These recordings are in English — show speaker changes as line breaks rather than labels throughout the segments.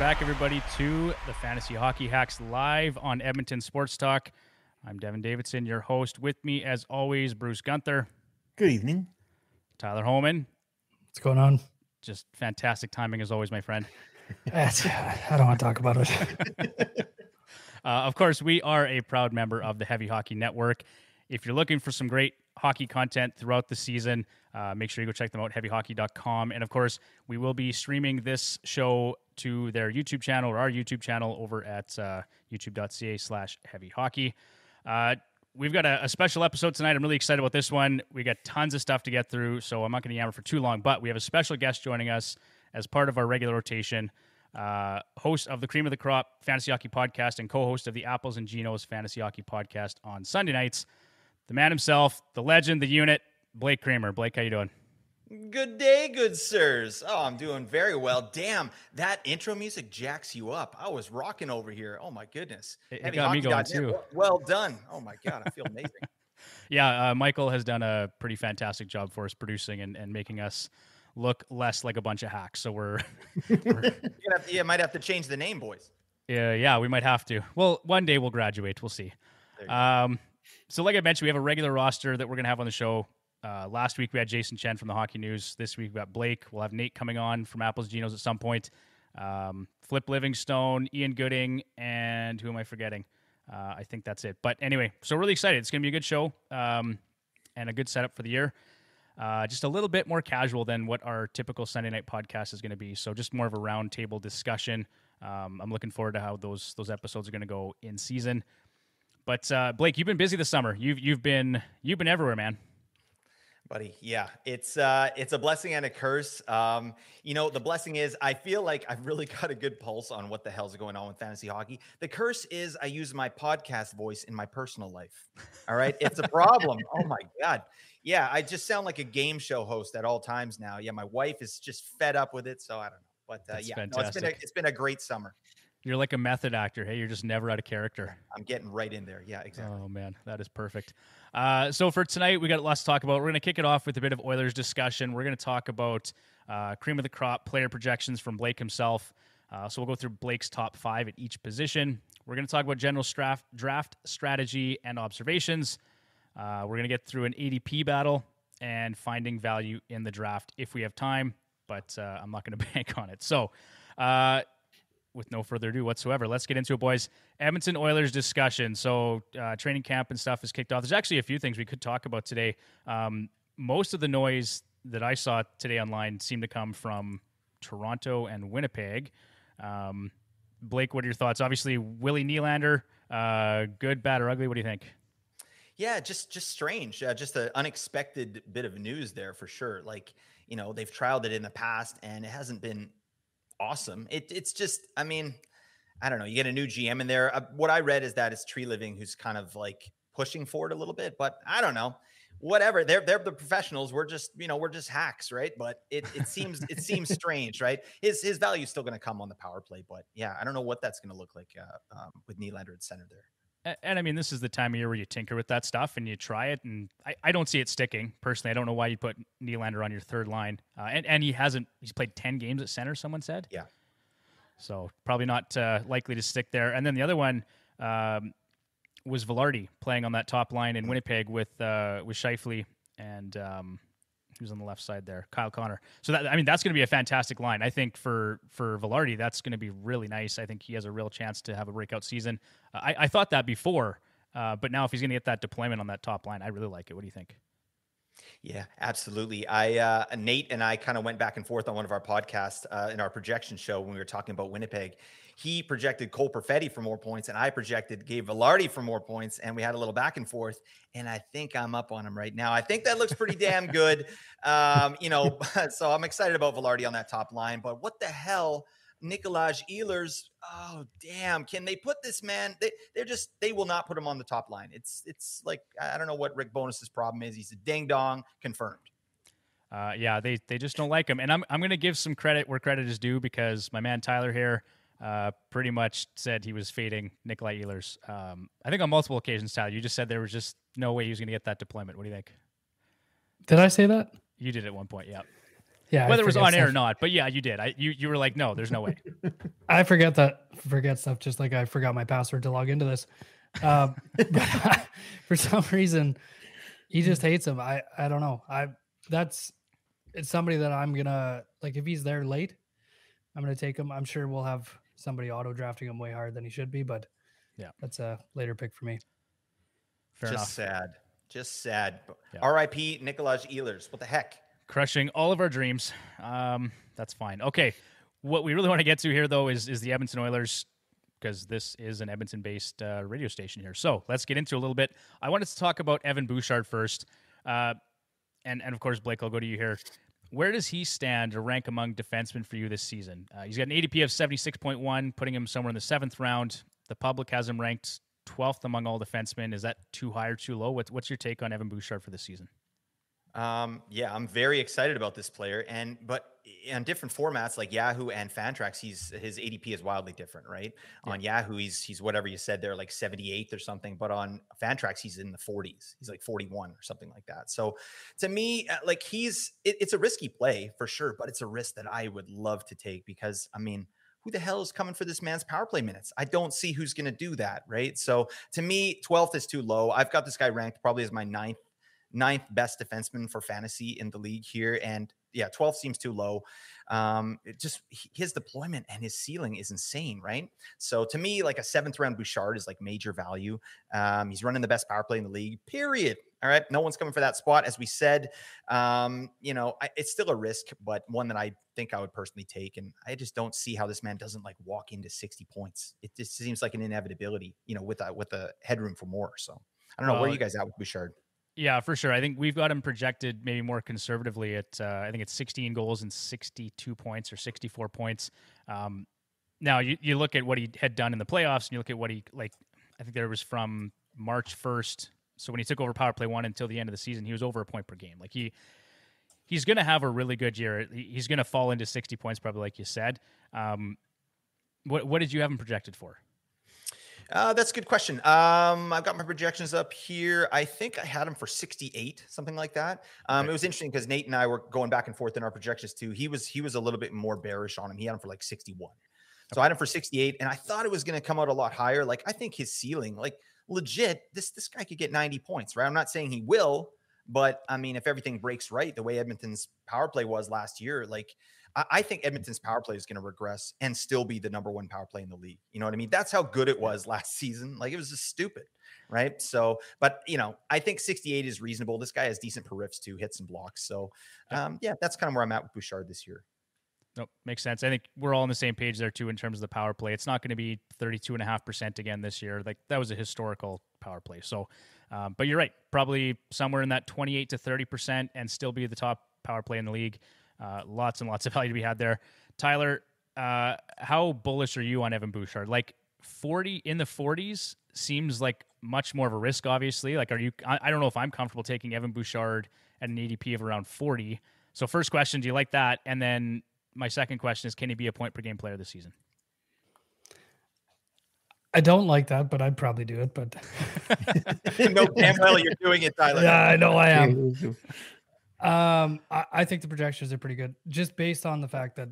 back, everybody, to the Fantasy Hockey Hacks live on Edmonton Sports Talk. I'm Devin Davidson, your host. With me, as always, Bruce Gunther.
Good evening.
Tyler Holman.
What's going on?
Just fantastic timing, as always, my friend.
I don't want to talk about it.
Of course, we are a proud member of the Heavy Hockey Network. If you're looking for some great hockey content throughout the season, make sure you go check them out, heavyhockey.com. And, of course, we will be streaming this show to their YouTube channel or our YouTube channel over at youtube.ca/heavyhockey. We've got a special episode tonight. I'm really excited about this one. We got tons of stuff to get through, so I'm not going to yammer for too long, but we have a special guest joining us as part of our regular rotation, host of the Cream of the Crop Fantasy Hockey Podcast and co-host of the Apples and Ginos Fantasy Hockey Podcast on Sunday nights, the man himself, the legend, the unit, Blake Kramer. Blake, how you doing?
Good day, good sirs. Oh, I'm doing very well. Damn, that intro music jacks you up. I was rocking over here. Oh, my goodness.
It got me going, too.
Well done. Oh, my God. I feel amazing.
Yeah, Michael has done a pretty fantastic job for us producing and making us look less like a bunch of hacks. So we're
You might have to change the name, boys.
Yeah, we might have to. Well, one day we'll graduate. We'll see. So like I mentioned, we have a regular roster that we're going to have on the show. Last week we had Jason Chen from the Hockey News. This week we got Blake. We'll have Nate coming on from Apples Ginos at some point. Flip Livingstone, Ian Gooding, and who am I forgetting? I think that's it. But anyway, so really excited. It's going to be a good show and a good setup for the year. Just a little bit more casual than what our typical Sunday night podcast is going to be. So just more of a roundtable discussion. I'm looking forward to how those episodes are going to go in season. But Blake, you've been busy this summer. You've been everywhere, man.
Buddy, yeah, it's a blessing and a curse. The blessing is I feel like I've really got a good pulse on what the hell's going on with fantasy hockey. The curse is I use my podcast voice in my personal life. All right, it's a problem. Oh my God, yeah, I just sound like a game show host at all times now. Yeah, my wife is just fed up with it, so I don't know. But it's been a great summer.
You're like a method actor. Hey, you're just never out of character.
I'm getting right in there. Yeah, exactly.
Oh, man, that is perfect. So for tonight, we got lots to talk about. We're going to kick it off with a bit of Oilers discussion. We're going to talk about cream of the crop player projections from Blake himself. So we'll go through Blake's top 5 at each position. We're going to talk about general draft strategy and observations. We're going to get through an ADP battle and finding value in the draft if we have time, but I'm not going to bank on it. So with no further ado whatsoever, let's get into it, boys. Edmonton Oilers discussion. So training camp and stuff is kicked off. There's actually a few things we could talk about today. Most of the noise that I saw today online seemed to come from Toronto and Winnipeg. Blake, what are your thoughts? Obviously, Willie Nylander, good, bad, or ugly? What do you think?
Yeah, just strange. Just an unexpected bit of news there for sure. Like, they've trialed it in the past and it hasn't been awesome. It's just, I mean, I don't know. You get a new GM in there. What I read is that it's Tree Living who's kind of like pushing for it a little bit, but I don't know. Whatever. They're the professionals. We're just hacks, right? But it seems strange, right? His value is still going to come on the power play, but yeah, I don't know what that's going to look like with Nylander at center there.
And I mean, this is the time of year where you tinker with that stuff and you try it. And I don't see it sticking personally. I don't know why you put Nylander on your third line. And he's played 10 games at center, someone said.
Yeah.
So probably not likely to stick there. And then the other one was Velarde playing on that top line in Winnipeg with Scheifele and who's on the left side there, Kyle Connor. So that's going to be a fantastic line. I think for Velarde, that's going to be really nice. I think he has a real chance to have a breakout season. I thought that before, but now if he's going to get that deployment on that top line, I really like it. What do you think?
Yeah, absolutely. Nate and I kind of went back and forth on one of our podcasts in our projection show when we were talking about Winnipeg. He projected Cole Perfetti for more points, and I projected Gabe Velarde for more points, and we had a little back and forth, and I think I'm up on him right now. I think that looks pretty damn good. So I'm excited about Velarde on that top line, but what the hell, Nikolaj Ehlers, oh, damn, can they put this man? They will not put him on the top line. It's like, I don't know what Rick Bonus's problem is. He's a ding-dong, confirmed.
Yeah, they just don't like him. And I'm going to give some credit where credit is due because my man Tyler here pretty much said he was fading Nikolaj Ehlers. I think on multiple occasions, Tyler, you just said there was just no way he was going to get that deployment. What do you think?
Did I say that?
You did at one point, yeah.
Yeah,
whether it was on air or
stuff.
not. But yeah, you did. You were like, no, there's no way.
I forget stuff just like I forgot my password to log into this. But for some reason, he just hates him. I don't know. It's somebody that I'm gonna like if he's there late, I'm gonna take him. I'm sure we'll have somebody auto drafting him way higher than he should be, but
yeah,
that's a later pick for me.
Fair enough.
Just sad.
Yeah.
R.I.P. Nikolaj Ehlers. What the heck?
Crushing all of our dreams. That's fine. Okay. What we really want to get to here, though, is the Edmonton Oilers, because this is an Edmonton-based radio station here. So let's get into a little bit. I wanted to talk about Evan Bouchard first. And of course, Blake, I'll go to you here. Where does he stand or rank among defensemen for you this season? He's got an ADP of 76.1, putting him somewhere in the 7th round. The public has him ranked 12th among all defensemen. Is that too high or too low? What's your take on Evan Bouchard for this season?
Yeah, I'm very excited about this player, but on different formats like Yahoo and Fantrax, his ADP is wildly different, right? Yeah. On Yahoo, he's whatever you said there, like 78th or something, but on Fantrax, he's in the 40s. He's like 41 or something like that. So to me, like it's a risky play for sure, but it's a risk that I would love to take because I mean, who the hell is coming for this man's power play minutes? I don't see who's going to do that, right? So to me, 12th is too low. I've got this guy ranked probably as my ninth best defenseman for fantasy in the league here. And yeah, 12 seems too low. His deployment and his ceiling is insane, right? So to me, like a 7th round Bouchard is like major value. He's running the best power play in the league, period. All right. No one's coming for that spot. As we said, it's still a risk, but one that I think I would personally take. And I just don't see how this man doesn't like walk into 60 points. It just seems like an inevitability, with a headroom for more. So I don't know. Where are you guys at with Bouchard?
Yeah, for sure. I think we've got him projected maybe more conservatively at, I think it's 16 goals and 62 points or 64 points. Now, you look at what he had done in the playoffs, and you look at what I think there was from March 1st. So when he took over Power Play 1 until the end of the season, he was over a point per game. Like he's going to have a really good year. He's going to fall into 60 points probably, like you said. What did you have him projected for?
That's a good question. I've got my projections up here. I think I had him for 68, something like that. It was interesting because Nate and I were going back and forth in our projections too. He was a little bit more bearish on him. He had him for like 61. So I had him for 68, and I thought it was going to come out a lot higher. Like I think his ceiling, like legit, this guy could get 90 points, right? I'm not saying he will, but I mean, if everything breaks right, the way Edmonton's power play was last year, like I think Edmonton's power play is going to regress and still be the number 1 power play in the league. You know what I mean? That's how good it was last season. Like it was just stupid, right? So, but I think 68 is reasonable. This guy has decent periffs too, hits and blocks. So, that's kind of where I'm at with Bouchard this year.
Nope, makes sense. I think we're all on the same page there too in terms of the power play. It's not going to be 32.5% again this year. Like that was a historical power play. So, but you're right, probably somewhere in that 28 to 30% and still be the top power play in the league. Lots and lots of value to be had there. Tyler, how bullish are you on Evan Bouchard? Like 40 in the 40s seems like much more of a risk, obviously. Like, I don't know if I'm comfortable taking Evan Bouchard at an ADP of around 40. So first question, do you like that? And then my second question is, can he be a point per game player this season?
I don't like that, but I'd probably do it. But
no, damn well you're doing it, Tyler.
Yeah, I know I am. I think the projections are pretty good, just based on the fact that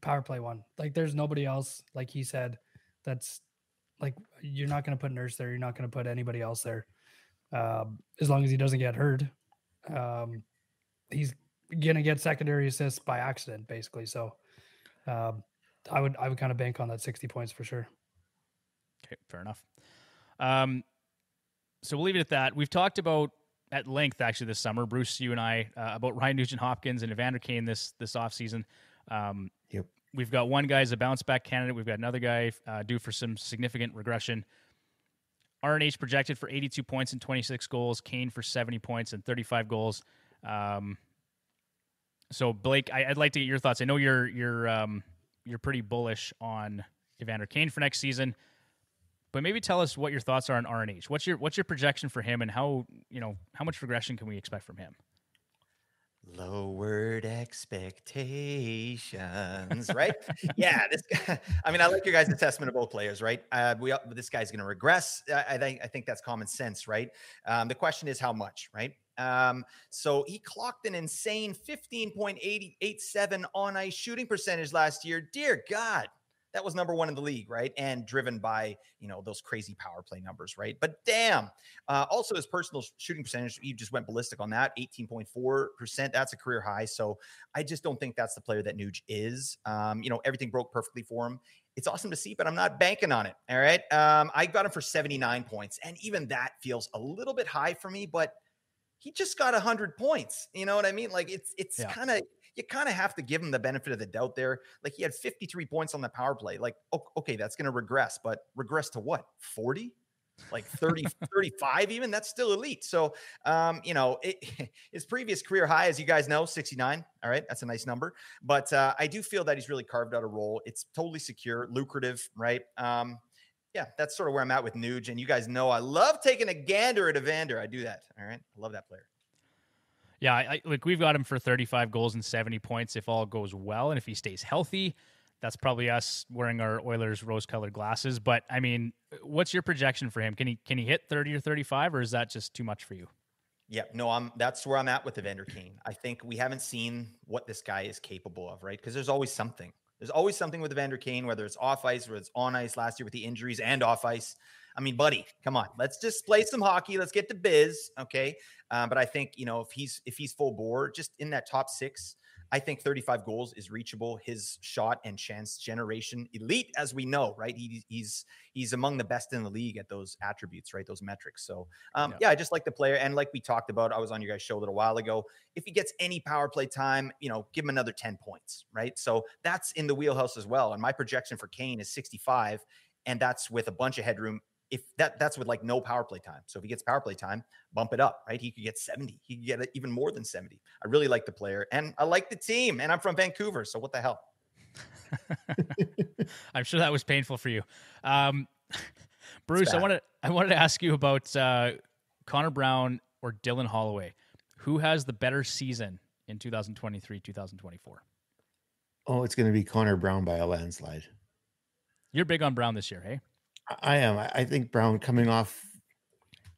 power play 1, like there's nobody else, like he said, that's like you're not going to put Nurse there, you're not going to put anybody else there, as long as he doesn't get hurt. He's going to get secondary assists by accident, basically. So I would kind of bank on that 60 points for sure.
Okay, fair enough. So we'll leave it at that. We've talked about at length, actually, this summer, Bruce, you and I, about Ryan Nugent-Hopkins and Evander Kane this offseason.
Yep.
We've got one guy as a bounce-back candidate. We've got another guy due for some significant regression. RNH projected for 82 points and 26 goals. Kane for 70 points and 35 goals. So, Blake, I'd like to get your thoughts. I know you're pretty bullish on Evander Kane for next season. But maybe tell us what your thoughts are on RNH. What's your projection for him, and how much regression can we expect from him?
Lowered expectations, right? Yeah, this guy, I mean, I like your guys' assessment of both players, right? This guy's going to regress. I think that's common sense, right? The question is how much, right? So he clocked an insane 15.887 on ice shooting percentage last year. Dear God, that was number one in the league, right? And driven by, those crazy power play numbers, right? But damn. Also, his personal shooting percentage, he just went ballistic on that, 18.4%. That's a career high. So I just don't think that's the player that Nuge is. Everything broke perfectly for him. It's awesome to see, but I'm not banking on it. All right. I got him for 79 points. And even that feels a little bit high for me, but he just got 100 points. You know what I mean? Like it's kind of, you kind of have to give him the benefit of the doubt there. Like he had 53 points on the power play. Like, okay, that's going to regress, but regress to what? 40? Like 30, 35 even? That's still elite. So, his previous career high, as you guys know, 69. All right. That's a nice number. But I do feel that he's really carved out a role. It's totally secure, lucrative, right? Yeah, that's sort of where I'm at with Nuge. And you guys know I love taking a gander at Evander. I do that. All right. I love that player.
Yeah, we've got him for 35 goals and 70 points if all goes well. And if he stays healthy, that's probably us wearing our Oilers rose-colored glasses. But, I mean, what's your projection for him? Can he hit 30 or 35, or is that just too much for you?
Yeah, no, that's where I'm at with Evander Kane. I think we haven't seen what this guy is capable of, right? Because there's always something. There's always something with Evander Kane, whether it's off ice or it's on ice last year with the injuries and off ice. I mean, buddy, come on, let's just play some hockey. Let's get to biz. Okay. But I think, if he's full bore, just in that top six, I think 35 goals is reachable. His shot and chance generation, elite, as we know, right? He's among the best in the league at those attributes, right? Those metrics. So, yeah, I just like the player. And like we talked about, I was on your guys' show a little while ago. If he gets any power play time, give him another 10 points, right? So that's in the wheelhouse as well. And my projection for Kane is 65, and that's with a bunch of headroom. If that's with like no power play time. So if he gets power play time, bump it up, right? He could get 70. He could get even more than 70. I really like the player, and I like the team, and I'm from Vancouver. So what the hell?
I'm sure that was painful for you. Bruce, I wanted to ask you about Connor Brown or Dylan Holloway. Who has the better season in 2023, 2024?
Oh, it's going to be Connor Brown by a landslide.
You're big on Brown this year, hey?
I am. I think Brown coming off,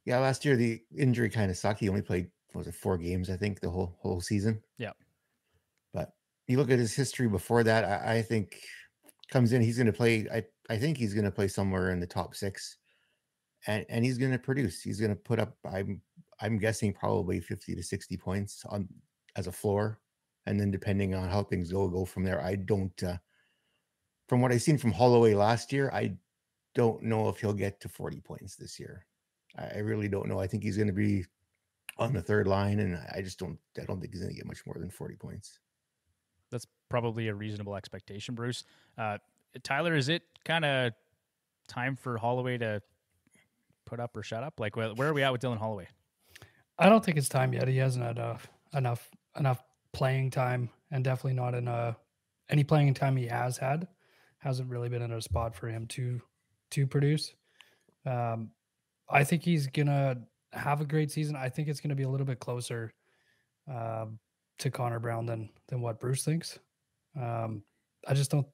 last year the injury kind of sucked. He only played, 4 games, I think, the whole season.
Yeah.
But you look at his history before that, I think comes in, he's going to play, I think he's going to play somewhere in the top 6. And he's going to produce. He's going to put up, I'm guessing, probably 50 to 60 points on as a floor. And then depending on how things go from there. I don't, from what I've seen from Holloway last year, I don't know if he'll get to 40 points this year. I really don't know. I think he's going to be on the third line, and I don't think he's going to get much more than 40 points.
That's probably a reasonable expectation, Bruce. Tyler, is it kind of time for Holloway to put up or shut up? Like, where are we at with Dylan Holloway?
I don't think it's time yet. He hasn't had enough playing time, and definitely not in any playing time he has had. Hasn't really been in a spot for him to produce. I think he's gonna have a great season. I think it's gonna be a little bit closer to Connor Brown than what Bruce thinks. I just don't.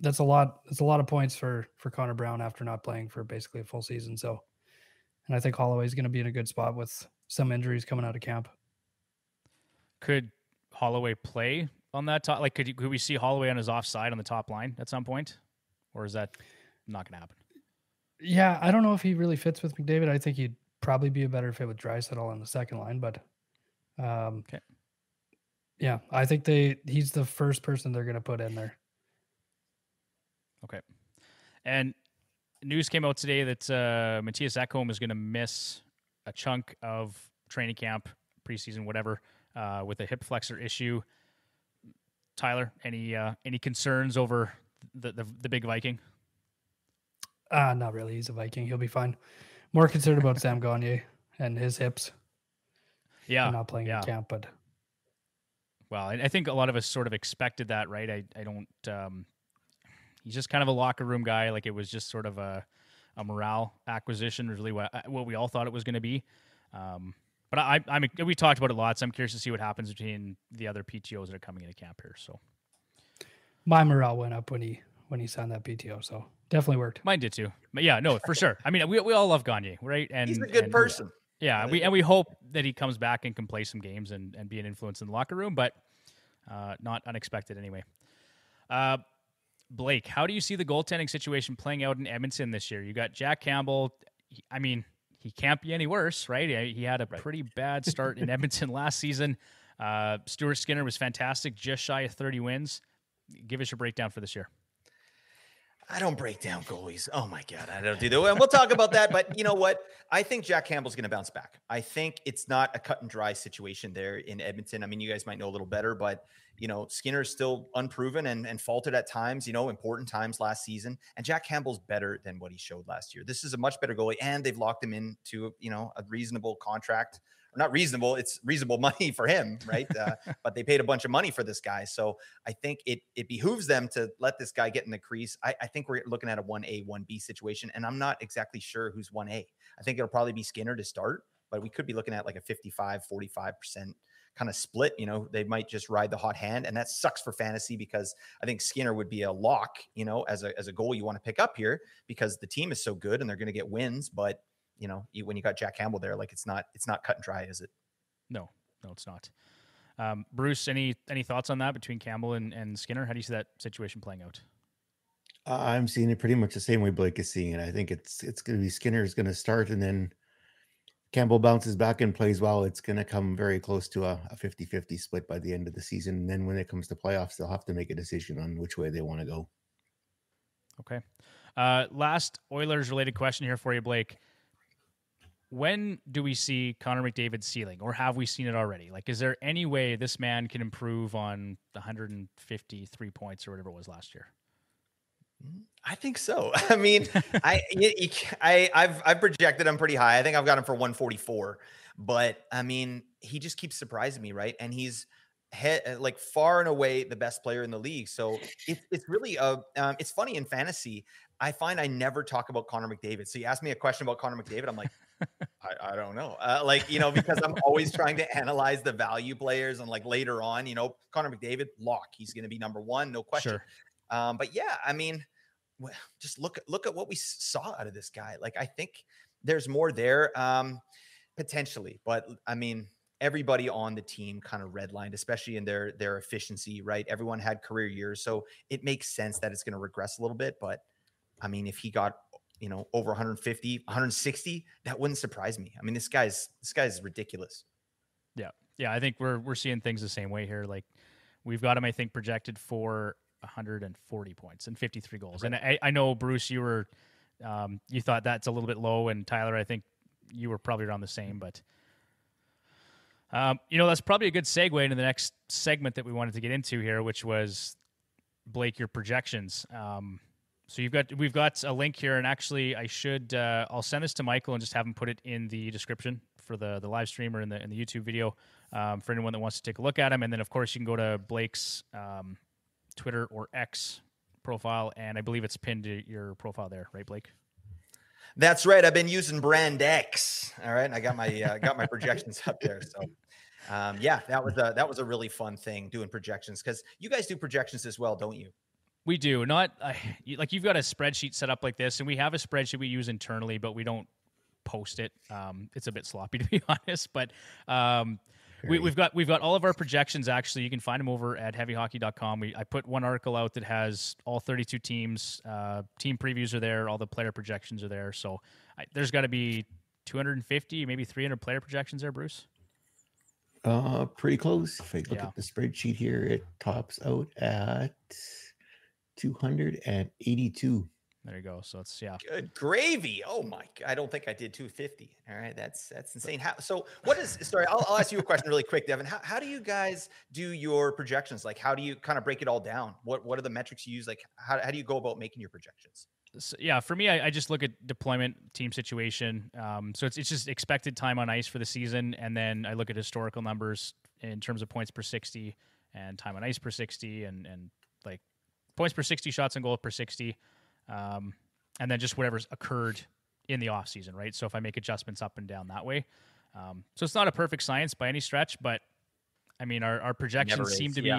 That's a lot. It's a lot of points for Connor Brown after not playing for basically a full season. So, and I think Holloway's gonna be in a good spot with some injuries coming out of camp.
Could Holloway play on that top? Like, could we see Holloway on his offside on the top line at some point, or is that not going to happen?
Yeah, I don't know if he really fits with McDavid. I think he'd probably be a better fit with Draisaitl on the second line, but
okay.
Yeah, I think he's the first person they're going to put in there.
Okay. And news came out today that Matthias Ekholm is going to miss a chunk of training camp, preseason, whatever, with a hip flexor issue. Tyler, any concerns over the big Viking?
Not really. He's a Viking. He'll be fine. More concerned about Sam Gagner and his hips.
Yeah.
I'm not playing in camp, but.
Well, I think a lot of us sort of expected that, right? I don't. He's just kind of a locker room guy. Like, it was just sort of a morale acquisition, really what we all thought it was going to be. But we talked about it a lot, so I'm curious to see what happens between the other PTOs that are coming into camp here. So
my morale went up when he signed that PTO, so definitely worked.
Mine did too. But yeah, no, for sure. I mean, we all love Gagner, right? And
he's a good person.
Yeah, we hope that he comes back and can play some games and be an influence in the locker room, but not unexpected anyway. Blake, how do you see the goaltending situation playing out in Edmonton this year? You got Jack Campbell. He can't be any worse, right? He had a pretty bad start in Edmonton last season. Stuart Skinner was fantastic, just shy of 30 wins. Give us your breakdown for this year.
I don't break down goalies. Oh my God, I don't do that. And we'll talk about that. But you know what? I think Jack Campbell's going to bounce back. I think it's not a cut and dry situation there in Edmonton. I mean, you guys might know a little better, but Skinner's still unproven and faltered at times, important times last season. And Jack Campbell's better than what he showed last year. This is a much better goalie, and they've locked him into, a reasonable contract. Or not reasonable, it's reasonable money for him, right? But they paid a bunch of money for this guy. So I think it behooves them to let this guy get in the crease. I think we're looking at a 1A, 1B situation, and I'm not exactly sure who's 1A. I think it'll probably be Skinner to start, but we could be looking at like a 55-45% kind of split. They might just ride the hot hand, and that sucks for fantasy because I think Skinner would be a lock, as a goal you want to pick up here because the team is so good and they're going to get wins. But when you got Jack Campbell there, like it's not cut and dry, is it?
No, it's not. Bruce, any thoughts on that between Campbell and Skinner? How do you see that situation playing out?
I'm seeing it pretty much the same way Blake is seeing it. I think it's going to be Skinner is going to start, and then Campbell bounces back and plays well. It's going to come very close to a 50-50 split by the end of the season. And then when it comes to playoffs, they'll have to make a decision on which way they want to go.
Okay. Last Oilers-related question here for you, Blake. When do we see Connor McDavid's ceiling, or have we seen it already? Like, is there any way this man can improve on the 153 points or whatever it was last year?
I think so. I mean, I've projected him pretty high. I think I've got him for 144, but I mean, he just keeps surprising me, right? And he's like far and away the best player in the league. So it's really it's funny in fantasy. I find I never talk about Connor McDavid. So you ask me a question about Connor McDavid, I'm like, I don't know. Because I'm always trying to analyze the value players, and like later on, Connor McDavid, lock. He's going to be number one, no question.
Sure.
But yeah, I mean, just look at what we saw out of this guy. Like, I think there's more there, potentially, but I mean, everybody on the team kind of redlined, especially in their efficiency, right? Everyone had career years. So it makes sense that it's going to regress a little bit. But I mean, if he got, over 150, 160, that wouldn't surprise me. I mean, this guy's ridiculous.
Yeah. Yeah. I think we're seeing things the same way here. Like, we've got him, I think, projected for 140 points and 53 goals. Right. And I know, Bruce, you were, you thought that's a little bit low, and Tyler, I think you were probably around the same, but that's probably a good segue into the next segment that we wanted to get into here, which was, Blake, your projections. So we've got a link here, and actually I'll send this to Michael and just have him put it in the description for the live stream or in the YouTube video for anyone that wants to take a look at him. And then of course you can go to Blake's Twitter or X profile, and I believe it's pinned to your profile there, right, Blake?
That's right. I've been using Brand X. All right, and I got my projections up there. So, that was a really fun thing doing projections, because you guys do projections as well, don't you?
We do. Not like you've got a spreadsheet set up like this, and we have a spreadsheet we use internally, but we don't post it. It's a bit sloppy, to be honest, but we've got all of our projections. Actually, you can find them over at heavyhockey.com. I put one article out that has all 32 teams. Team previews are there. All the player projections are there. So there's got to be 250, maybe 300 player projections there, Bruce.
Pretty close. If I look at the spreadsheet here, it tops out at 282.
There you go. So it's
good gravy. Oh my God. I don't think I did 250. All right. That's insane. I'll ask you a question really quick, Devin. How do you guys do your projections? Like, how do you kind of break it all down? What are the metrics you use? Like, how do you go about making your projections?
So, for me, I just look at deployment, team situation. So it's just expected time on ice for the season. And then I look at historical numbers in terms of points per 60 and time on ice per 60 and like points per 60, shots on goal per 60. And then just whatever's occurred in the offseason, right? So if I make adjustments up and down that way. So it's not a perfect science by any stretch, but I mean, our projections seem to be,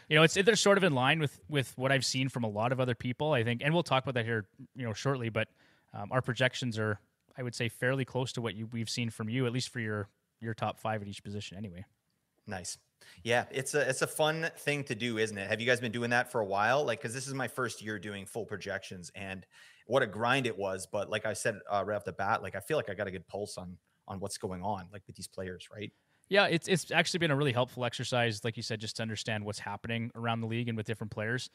they're sort of in line with what I've seen from a lot of other people, I think. And we'll talk about that here, shortly, but our projections are, I would say, fairly close to what we've seen from you, at least for your top 5 at each position anyway.
Nice. Yeah, it's a fun thing to do, isn't it? Have you guys been doing that for a while? Like, because this is my first year doing full projections, and what a grind it was. But like I said right off the bat, like I feel like I got a good pulse on what's going on, like with these players, right?
Yeah, it's actually been a really helpful exercise, like you said, just to understand what's happening around the league and with different players.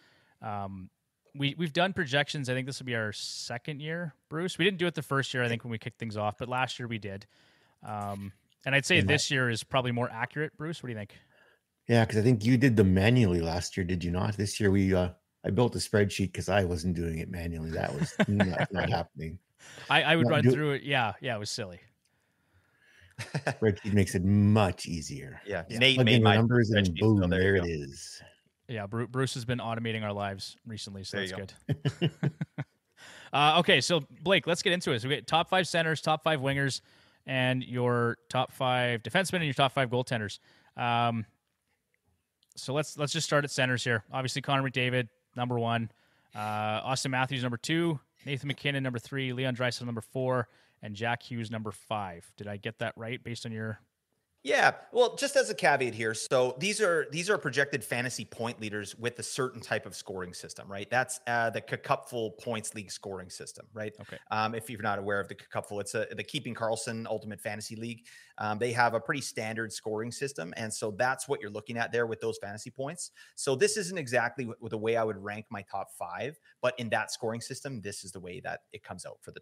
We've done projections. I think this will be our second year, Bruce. We didn't do it the first year, I think, when we kicked things off, but last year we did. And I'd say this year is probably more accurate. Bruce, what do you think?
Yeah, because I think you did them manually last year, did you not? This year I built a spreadsheet because I wasn't doing it manually. That was not happening.
I would run through it. Yeah, it was silly.
Spreadsheet makes it much easier.
Yeah,
Nate made my numbers and boom, so there it is.
Yeah, Bruce has been automating our lives recently, so that's good. Okay, so Blake, let's get into it. So we get top 5 centers, top 5 wingers, and your top 5 defensemen and your top 5 goaltenders. So let's just start at centers here. Obviously, Connor McDavid, number 1. Austin Matthews, number 2. Nathan McKinnon, number 3. Leon Draisaitl, number 4. And Jack Hughes, number 5. Did I get that right based on your...
Yeah, well, just as a caveat here, so these are projected fantasy point leaders with a certain type of scoring system, right? That's the Cupful Points League scoring system, right?
Okay.
If you're not aware of the Cupful, it's the Keeping Karlsson Ultimate Fantasy League. They have a pretty standard scoring system, and so that's what you're looking at there with those fantasy points. So this isn't exactly the way I would rank my top 5, but in that scoring system, this is the way that it comes out for the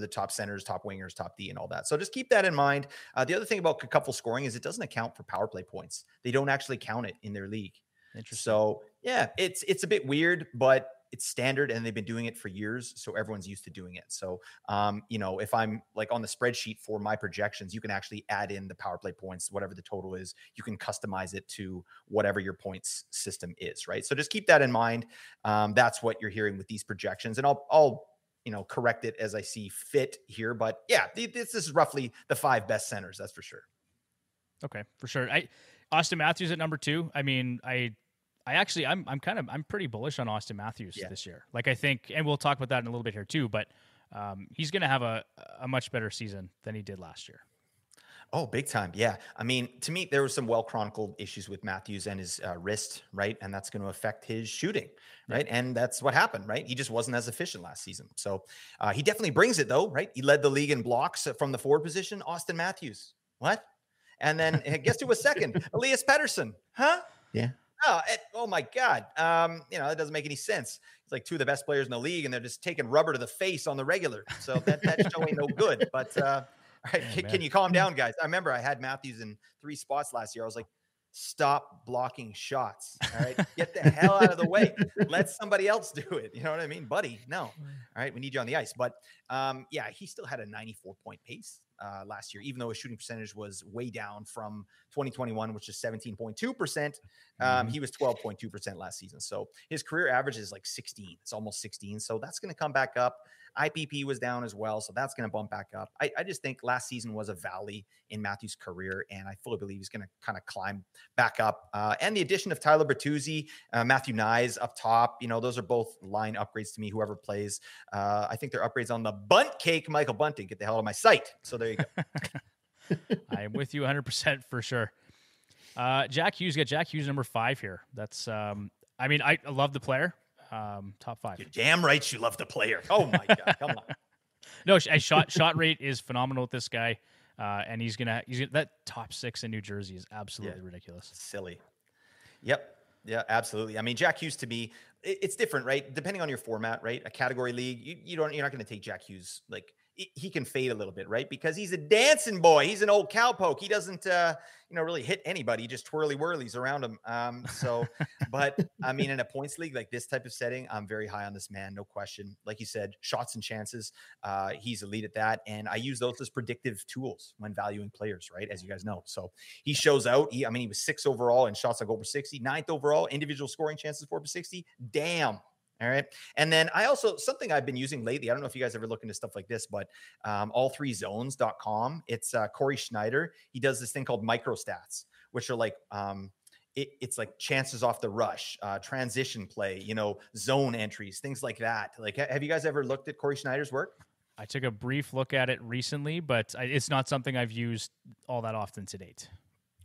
top centers, top wingers, top D, and all that. So just keep that in mind. The other thing about Cupful scoring is it doesn't account for power play points. They don't actually count it in their league.
Interesting.
So yeah, it's a bit weird, but it's standard and they've been doing it for years. So everyone's used to doing it. So, if I'm like on the spreadsheet for my projections, you can actually add in the power play points, whatever the total is, you can customize it to whatever your points system is, right? So just keep that in mind. That's what you're hearing with these projections, and I'll correct it as I see fit here. But yeah, this is roughly the 5 best centers. That's for sure.
Okay, for sure. Austin Matthews at number 2. I mean, I'm pretty bullish on Austin Matthews this year. Like, I think, and we'll talk about that in a little bit here too, but he's going to have a much better season than he did last year.
Oh, big time. Yeah. I mean, to me, there were some well-chronicled issues with Matthews and his wrist, right? And that's going to affect his shooting, right? Yeah. And that's what happened, right? He just wasn't as efficient last season. So he definitely brings it though, right? He led the league in blocks from the forward position. Austin Matthews. What? And then guess who was second? Elias Pettersson. Huh?
Yeah.
Oh my God. That doesn't make any sense. It's like 2 of the best players in the league and they're just taking rubber to the face on the regular. So that show ain't no good, but, all right, can you calm down, guys? I remember I had Matthews in 3 spots last year. I was like, stop blocking shots. All right, get the hell out of the way. Let somebody else do it. You know what I mean, buddy? No. All right, we need you on the ice. But he still had a 94-point pace last year, even though his shooting percentage was way down from 2021, which is 17.2%. He was 12.2% last season. So his career average is like 16. It's almost 16. So that's going to come back up. IPP was down as well, so that's going to bump back up. I just think last season was a valley in Matthews' career, and I fully believe he's going to kind of climb back up. And the addition of Tyler Bertuzzi, Matthew Nyes up top, those are both line upgrades to me, whoever plays. I think they're upgrades on the bunt cake, Michael Bunting. Get the hell out of my sight. So there you go.
I am with you 100% for sure. Jack Hughes, got Jack Hughes number 5 here. That's, I love the player. Top 5.
You're damn right you love the player. Oh my God, come on.
No, shot rate is phenomenal with this guy, and he's gonna that top 6 in New Jersey is absolutely ridiculous.
Silly. Yep. Yeah, absolutely. I mean, Jack Hughes to me, it's different, right? Depending on your format, right? A category league, you're not going to take Jack Hughes like. He can fade a little bit, right? Because he's a dancing boy. He's an old cowpoke. He doesn't, really hit anybody. He just twirly whirlies around him. But I mean, in a points league like this type of setting, I'm very high on this man, no question. Like you said, shots and chances. He's elite at that, and I use those as predictive tools when valuing players, right? As you guys know, so he shows out. He was 6th overall in shots like over 60, 9th overall individual scoring chances 4/60. Damn. All right. And then something I've been using lately, I don't know if you guys ever look into stuff like this, but all3zones.com, it's Corey Schneider. He does this thing called microstats, which are like, it's like chances off the rush, transition play, zone entries, things like that. Like, have you guys ever looked at Corey Schneider's work?
I took a brief look at it recently, but it's not something I've used all that often to date.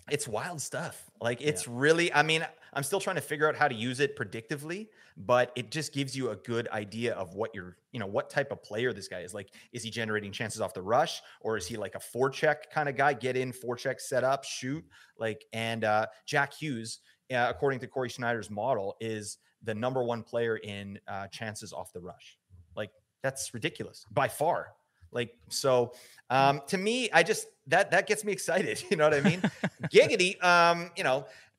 It's wild stuff. Like it's really, I mean, I'm still trying to figure out how to use it predictively, but it just gives you a good idea of what what type of player this guy is. Like, is he generating chances off the rush, or is he like a forecheck kind of guy? Get in, forecheck, set up, shoot. Like, and Jack Hughes, according to Corey Schneider's model, is the number one player in chances off the rush. Like, that's ridiculous by far. Like, so to me, I just that gets me excited. You know what I mean? Giggity.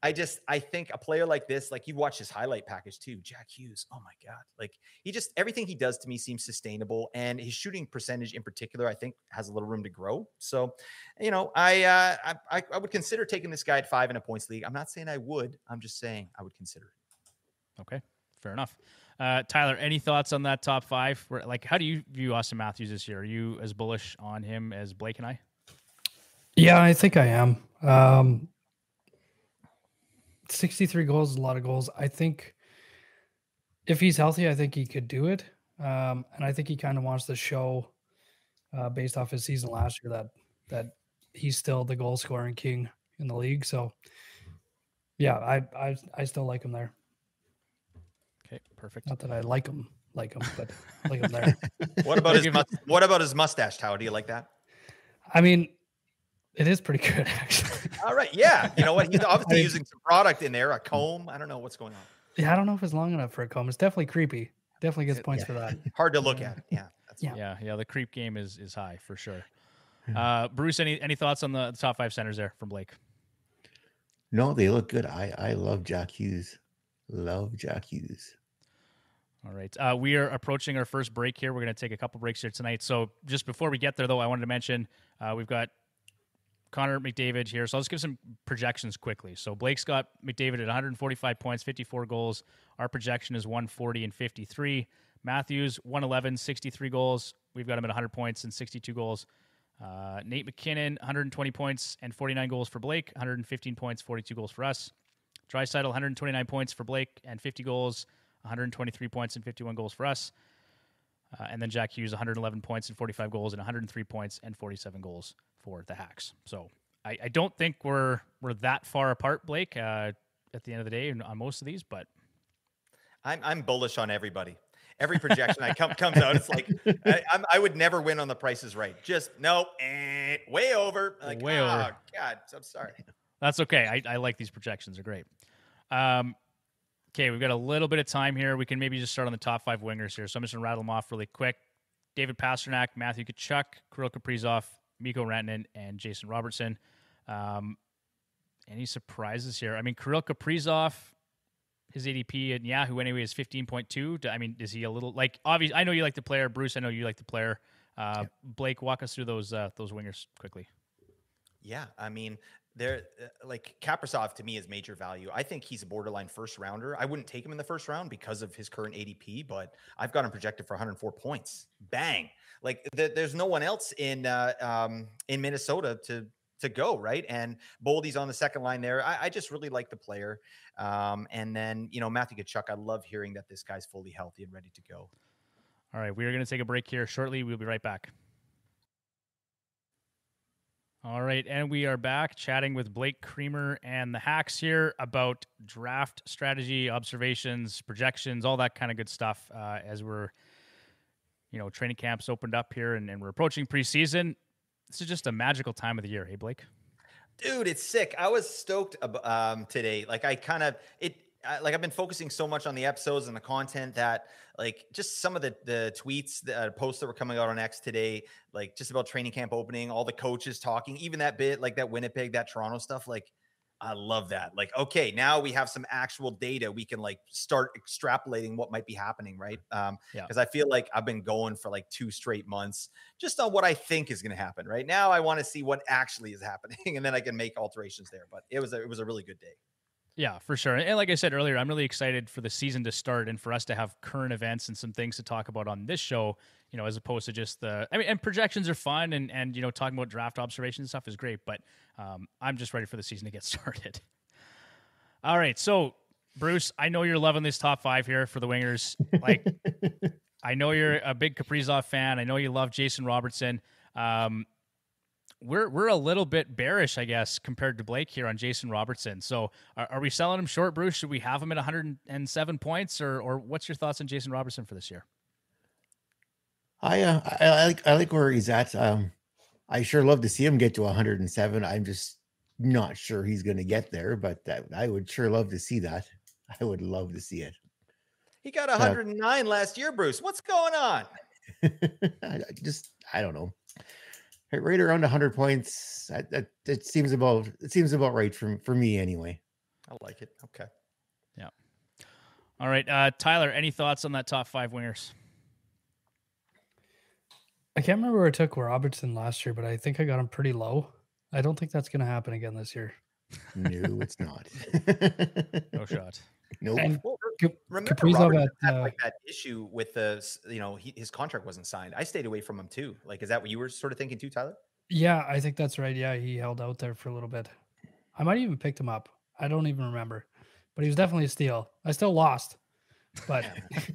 I think a player like this, like you watch his highlight package too, Jack Hughes. Oh my God. Like everything he does to me seems sustainable, and his shooting percentage in particular, I think has a little room to grow. So, I would consider taking this guy at 5 in a points league. I'm not saying I would, I'm just saying I would consider it.
Okay. Fair enough. Tyler, any thoughts on that top 5? Like, how do you view Austin Matthews this year? Are you as bullish on him as Blake and I?
Yeah, I think I am. 63 goals is a lot of goals. I think if he's healthy, I think he could do it. And I think he kind of wants to show, based off his season last year, that he's still the goal scoring king in the league. So, yeah, I still like him there.
Okay, perfect.
Not that I like him, but I like him there.
What about his mustache, How do you like that?
I mean, it is pretty good, actually.
All right. Yeah. You know what? He's obviously using some product in there, a comb. I don't know what's going on.
Yeah, I don't know if it's long enough for a comb. It's definitely creepy. Definitely gets points for that.
Hard to look at. Yeah.
Yeah. The creep game is high for sure. Bruce, any thoughts on the top 5 centers there from Blake?
No, they look good. I love Jack Hughes. Love Jack Hughes.
All right. We are approaching our first break here. We're going to take a couple breaks here tonight. So just before we get there, though, I wanted to mention we've got Connor McDavid here. So I'll just give some projections quickly. So Blake's got McDavid at 145 points, 54 goals. Our projection is 140 and 53. Matthews, 111, 63 goals. We've got him at 100 points and 62 goals. Nate McKinnon, 120 points and 49 goals for Blake, 115 points, 42 goals for us. Draisaitl, 129 points for Blake and 50 goals, 123 points and 51 goals for us. And then Jack Hughes, 111 points and 45 goals and 103 points and 47 goals for the Hacks. So I don't think we're that far apart, Blake, at the end of the day on most of these, but
I'm bullish on everybody. Every projection I comes out, it's like I would never win on the Price is Right. Just way over. Like,
way over.
God, I'm sorry.
That's okay. I like these projections. They're great. Okay, we've got a little bit of time here. We can maybe just start on the top 5 wingers here. So I'm just going to rattle them off really quick. David Pastrnak, Matthew Tkachuk, Kirill Kaprizov, Mikko Rantanen, and Jason Robertson. Any surprises here? I mean, Kirill Kaprizov, his ADP at Yahoo anyway is 15.2. I mean, is he a little like obvious? I know you like the player, Bruce. I know you like the player. Blake, walk us through those wingers quickly.
Yeah, I mean, they're like Kaprizov to me is major value. I think he's a borderline first rounder. I wouldn't take him in the first round because of his current ADP, but I've got him projected for 104 points. Bang! Like there's no one else in Minnesota to go, right? And Boldy's on the second line there. I just really like the player. And then, Matthew Tkachuk, I love hearing that this guy's fully healthy and ready to go.
All right, we are going to take a break here shortly. We'll be right back. All right, and we are back chatting with Blake Creamer and the Hacks here about draft strategy, observations, projections, all that kind of good stuff as we're, training camps opened up here and we're approaching preseason. This is just a magical time of the year. Hey, Blake?
Dude, it's sick. I was stoked today. Like I've been focusing so much on the episodes and the content that like just some of the tweets, the posts that were coming out on X today, like just about training camp opening, all the coaches talking, even that bit, like that Winnipeg, that Toronto stuff. Like, I love that. Like, okay, now we have some actual data. We can like start extrapolating what might be happening. Right. Because I feel like I've been going for like 2 straight months just on what I think is going to happen. Right now, I want to see what actually is happening and then I can make alterations there. But it was a really good day.
Yeah, for sure. And like I said earlier, I'm really excited for the season to start and for us to have current events and some things to talk about on this show, as opposed to just and projections are fun and talking about draft observations and stuff is great, but I'm just ready for the season to get started. All right. So, Bruce, I know you're loving this top 5 here for the wingers. Like, I know you're a big Kaprizov fan. I know you love Jason Robertson. We're a little bit bearish, I guess, compared to Blake here on Jason Robertson. So are we selling him short, Bruce? Should we have him at 107 points, or what's your thoughts on Jason Robertson for this year?
I like where he's at. I sure love to see him get to 107. I'm just not sure he's going to get there, but I would sure love to see that. I would love to see it.
He got 109 last year, Bruce. What's going on?
I don't know. Right around 100 points. It seems about right for me anyway.
I like it. Okay.
Yeah. All right, Tyler. Any thoughts on that top 5 wingers?
I can't remember where I took Robertson last year, but I think I got him pretty low. I don't think that's going to happen again this year.
No, it's not.
No shot.
Nope.
And
remember,
Kaprizov
Robertson
at,
had like that issue with his contract wasn't signed. I stayed away from him too. Like, is that what you were sort of thinking too, Tyler?
yeah, I think that's right. Yeah, he held out there for a little bit. I might even picked him up. I don't even remember, but he was definitely a steal. I still lost, but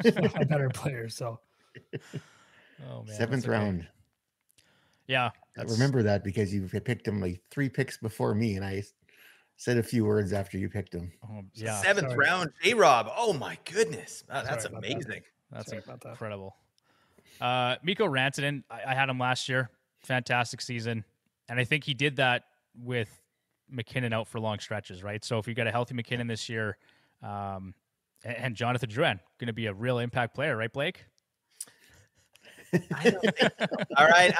he's one of my better players. So,
oh man,
7th round.
Yeah,
I remember that because you picked him like 3 picks before me, and I said a few words after you picked him.
Yeah,
7th round, J-Rob. Oh my goodness, that's amazing.
That's incredible. Mikko Rantanen, I had him last year. Fantastic season, and I think he did that with McKinnon out for long stretches, right? So if you got a healthy McKinnon this year, and Jonathan Drouin going to be a real impact player, right, Blake?
I don't think so. All right.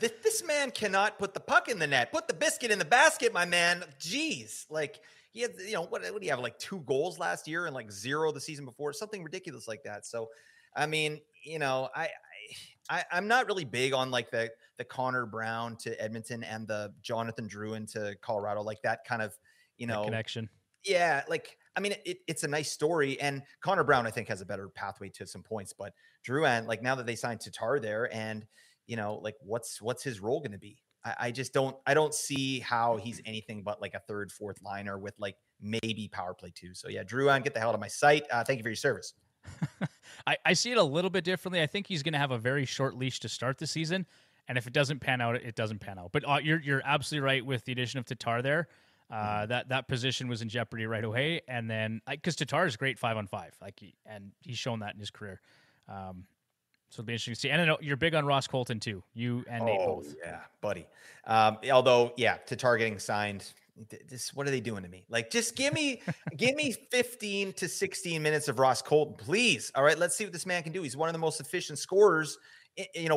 This man cannot put the puck in the net. Put the biscuit in the basket, my man. Jeez. Like, he had, what do you have? Like 2 goals last year and like 0 the season before, something ridiculous like that. So, I mean, I'm not really big on like the Connor Brown to Edmonton and the Jonathan Drouin to Colorado, like that kind of,
that connection.
Yeah. Like, I mean, it's a nice story, and Connor Brown, I think, has a better pathway to some points. But Drouin, like, now that they signed Tatar there, and like, what's his role going to be? I just don't see how he's anything but like a 3rd, 4th liner with like maybe power play too. So yeah, Drouin, get the hell out of my sight. Thank you for your service.
I see it a little bit differently. I think he's going to have a very short leash to start the season, and if it doesn't pan out, it doesn't pan out. But you're absolutely right with the addition of Tatar there. That position was in jeopardy right away, and then because Tatar is great 5-on-5, and he's shown that in his career. So it'll be interesting to see. And I know you're big on Ross Colton too. You and Nate both.
Yeah, buddy. Although, yeah, Tatar getting signed. What are they doing to me? Like, just give me 15 to 16 minutes of Ross Colton, please. All right, let's see what this man can do. He's one of the most efficient scorers,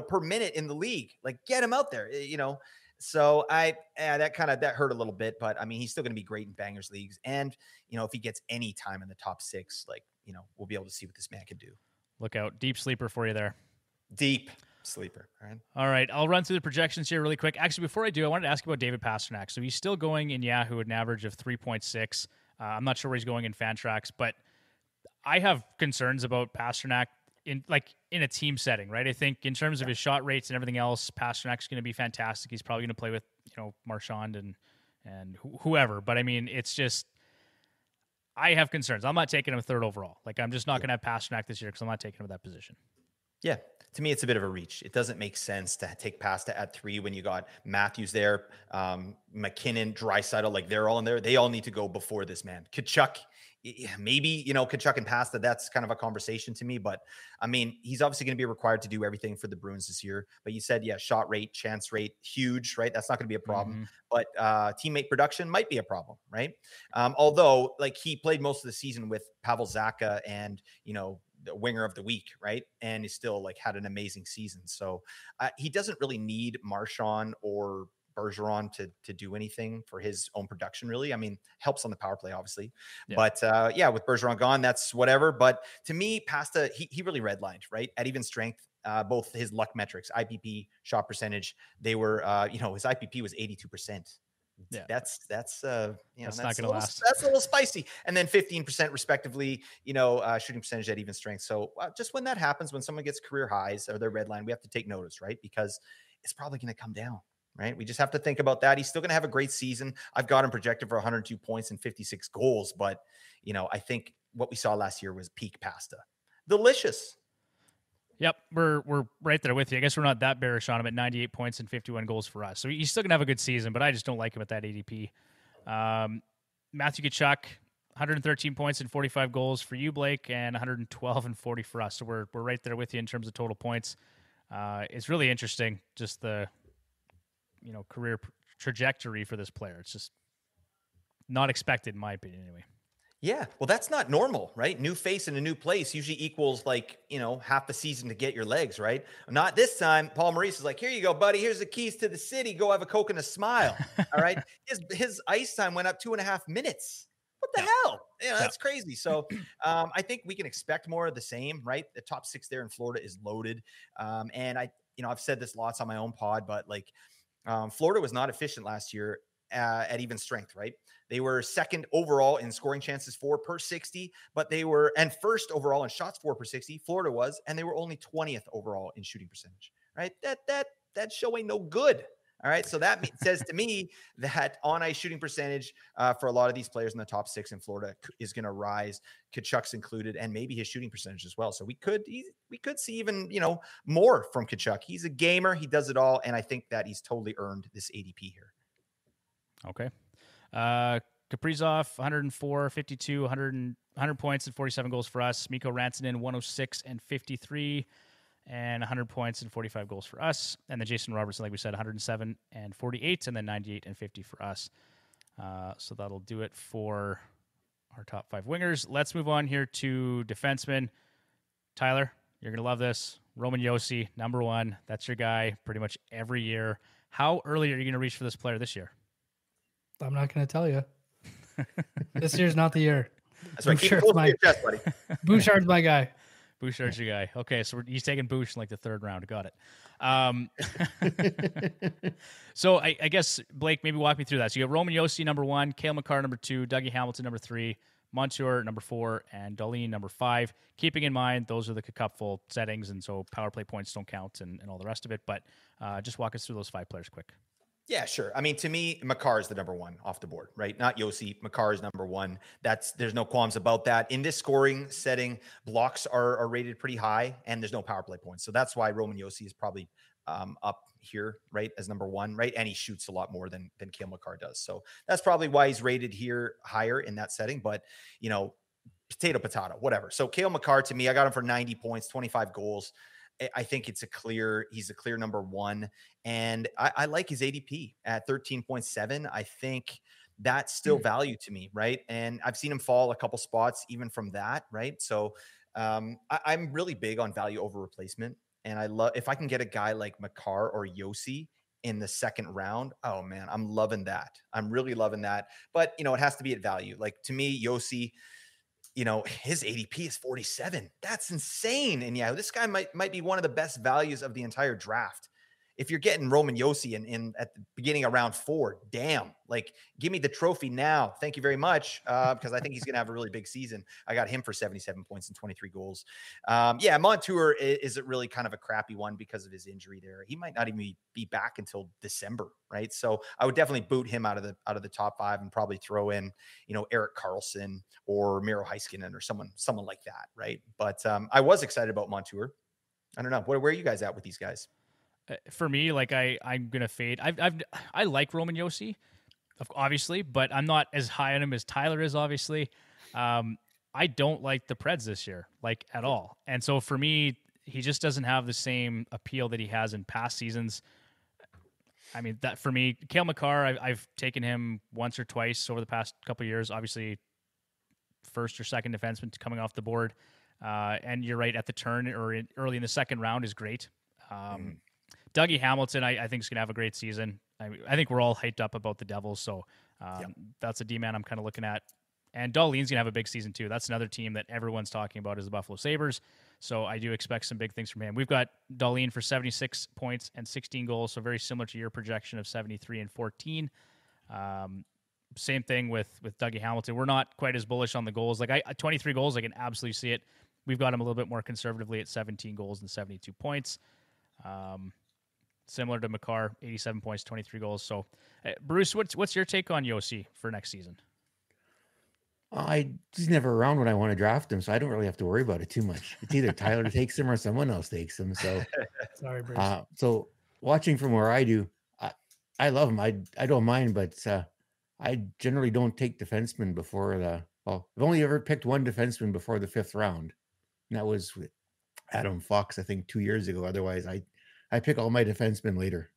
per minute in the league. Like, get him out there, So that hurt a little bit, but I mean, he's still going to be great in bangers leagues. And, if he gets any time in the top 6, like, we'll be able to see what this man can do.
Look out. Deep sleeper for you there.
Deep sleeper.
All right. I'll run through the projections here really quick. Actually, before I do, I wanted to ask you about David Pastrnak. So he's still going in Yahoo at an average of 3.6. I'm not sure where he's going in Fantrax, but I have concerns about Pastrnak in a team setting, right? I think in terms of his shot rates and everything else, Pasternak's going to be fantastic. He's probably going to play with, Marchand and whoever. But I mean, it's just, I have concerns. I'm not taking him 3rd overall. Like, I'm just not going to have Pastrnak this year because I'm not taking him at that position.
Yeah. To me, it's a bit of a reach. It doesn't make sense to take Pasta at 3 when you got Matthews there, McKinnon, Draisaitl, like they're all in there. They all need to go before this man. Tkachuk, maybe, Tkachuk and Pasta, that's kind of a conversation to me. But, I mean, he's obviously going to be required to do everything for the Bruins this year. But you said, yeah, shot rate, chance rate, huge, right? That's not going to be a problem. Mm-hmm. But teammate production might be a problem, right? Although, like, he played most of the season with Pavel Zacha and, the winger of the week, right? And he still like had an amazing season. So he doesn't really need Marchand or Bergeron to do anything for his own production, really. I mean, helps on the power play, obviously. Yeah. But with Bergeron gone, that's whatever. But to me, Pasta, he really redlined, right? At even strength, both his luck metrics, IPP, shot percentage, they were, his IPP was 82%. Yeah, that's not going to last. That's a little spicy. And then 15% respectively, shooting percentage at even strength. So just when that happens, when someone gets career highs or their red line, we have to take notice, right? Because it's probably going to come down, right? We just have to think about that. He's still going to have a great season. I've got him projected for 102 points and 56 goals. But, I think what we saw last year was peak Pasta. Delicious.
Yep, we're right there with you. I guess we're not that bearish on him at 98 points and 51 goals for us. So he's still gonna have a good season, but I just don't like him at that ADP. Matthew Tkachuk, 113 points and 45 goals for you, Blake, and 112 and 40 for us. So we're right there with you in terms of total points. It's really interesting, just the career trajectory for this player. It's just not expected, in my opinion, anyway.
Yeah, well, that's not normal, right? New face in a new place usually equals half the season to get your legs, right? Not this time. Paul Maurice is like, here you go, buddy. Here's the keys to the city. Go have a Coke and a smile. All right. His ice time went up 2.5 minutes. What the hell? That's crazy. So I think we can expect more of the same, right? The top 6 there in Florida is loaded. And I've said this lots on my own pod, but Florida was not efficient last year at even strength, right? They were second overall in scoring chances for per 60, but they were and first overall in shots for per 60. Florida was, and they were only 20th overall in shooting percentage, right? That show ain't no good. All right. So that says to me that on ice shooting percentage for a lot of these players in the top 6 in Florida is going to rise, Tkachuk's included, and maybe his shooting percentage as well. So we could see even, more from Tkachuk. He's a gamer. He does it all. And I think that he's totally earned this ADP here.
Okay. Kaprizov, 104, 52, 100 points and 47 goals for us. Mikko Rantanen, 106 and 53, and 100 points and 45 goals for us. And then Jason Robertson, like we said, 107 and 48, and then 98 and 50 for us. So that'll do it for our top 5 wingers. Let's move on here to defensemen. Tyler, you're going to love this. Roman Josi, number 1. That's your guy pretty much every year. How early are you going to reach for this player this year?
I'm not going to tell you. This year's not the year.
That's right. Keep it close to your chest, buddy.
Bouchard's my guy.
Bouchard's your guy. Okay, so he's taking Bouch in the 3rd round. Got it. So I guess, Blake, maybe walk me through that. So you have Roman Josi, number 1, Cale Makar, number 2, Dougie Hamilton, number 3, Montour, number 4, and Dahlin, number 5. Keeping in mind, those are the cupful settings, and so power play points don't count and all the rest of it. But just walk us through those 5 players quick.
Yeah, sure. I mean, to me, Makar is the number 1 off the board, right? Not Josi. Makar is number 1. There's no qualms about that. In this scoring setting, blocks are rated pretty high, and there's no power play points. So that's why Roman Josi is probably up here, right, as number 1, right? And he shoots a lot more than Cale Makar does. So that's probably why he's rated here higher in that setting. But, potato, whatever. So Cale Makar, to me, I got him for 90 points, 25 goals. I think he's a clear number 1. And I like his ADP at 13.7. I think that's still value to me, right? And I've seen him fall a couple spots even from that, right? So I'm really big on value over replacement. And I love if I can get a guy like Makar or Josi in the 2nd round. Oh man, I'm loving that. I'm really loving that. But it has to be at value. To me, Josi, his ADP is 47. That's insane. And yeah, this guy might be one of the best values of the entire draft. If you're getting Roman Josi in at the beginning of round 4, damn, give me the trophy now. Thank you very much. Because I think he's going to have a really big season. I got him for 77 points and 23 goals. Montour is really kind of a crappy one because of his injury there. He might not even be back until December, right? So I would definitely boot him out of the top 5 and probably throw in, Erik Karlsson or Miro Heiskanen or someone like that, right? But I was excited about Montour. I don't know. Where are you guys at with these guys?
For me, I'm gonna fade. I like Roman Josi, obviously, but I'm not as high on him as Tyler is. Obviously, I don't like the Preds this year, at all. And so for me, he just doesn't have the same appeal that he has in past seasons. I mean, that for me, Cale Makar, I've taken him once or twice over the past couple of years. Obviously, 1st or 2nd defenseman coming off the board, and you're right at the turn or early in the 2nd round is great. Dougie Hamilton, I think is going to have a great season. I think we're all hyped up about the Devils, so that's a D-man I'm kind of looking at. And Dahlin's going to have a big season too. That's another team that everyone's talking about is the Buffalo Sabres, so I do expect some big things from him. We've got Dahlin for 76 points and 16 goals, so very similar to your projection of 73 and 14. Same thing with Dougie Hamilton. We're not quite as bullish on the goals. 23 goals, I can absolutely see it. We've got him a little bit more conservatively at 17 goals and 72 points. Similar to Makar, 87 points, 23 goals. So, Bruce, what's your take on Josi for next season?
He's never around when I want to draft him, so I don't really have to worry about it too much. It's either Tyler takes him or someone else takes him. So,
Sorry, Bruce.
so watching from where I do, I love him. I don't mind, but I generally don't take defensemen before I've only ever picked one defenseman before the 5th round, and that was with Adam Fox, I think 2 years ago. Otherwise, I pick all my defensemen later.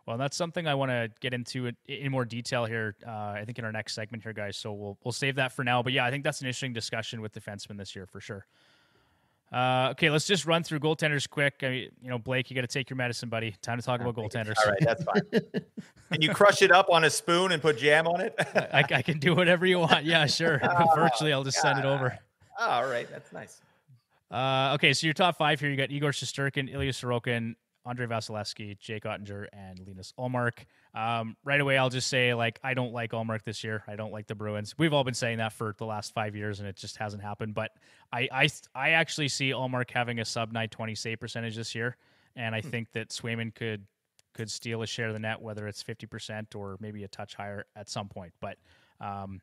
Well, that's something I want to get into in more detail here. I think in our next segment here, guys. So we'll save that for now. But yeah, I think that's an interesting discussion with defensemen this year for sure. Okay, let's just run through goaltenders quick. Blake, you got to take your medicine, buddy. Time to talk about goaltenders.
All right, that's fine. Can you crush it up on a spoon and put jam on it?
I can do whatever you want. Yeah, sure. Virtually, I'll just send it over.
Oh, all right, that's nice.
Okay, so your top 5 here, you got Igor Shesterkin, Ilya Sorokin, Andrei Vasilevsky, Jake Ottinger, and Linus Ullmark. Right away, I'll just say, I don't like Ullmark this year. I don't like the Bruins. We've all been saying that for the last 5 years, and it just hasn't happened. But I actually see Ullmark having a sub-920 save percentage this year, and I think that Swayman could steal a share of the net, whether it's 50% or maybe a touch higher at some point. But I'm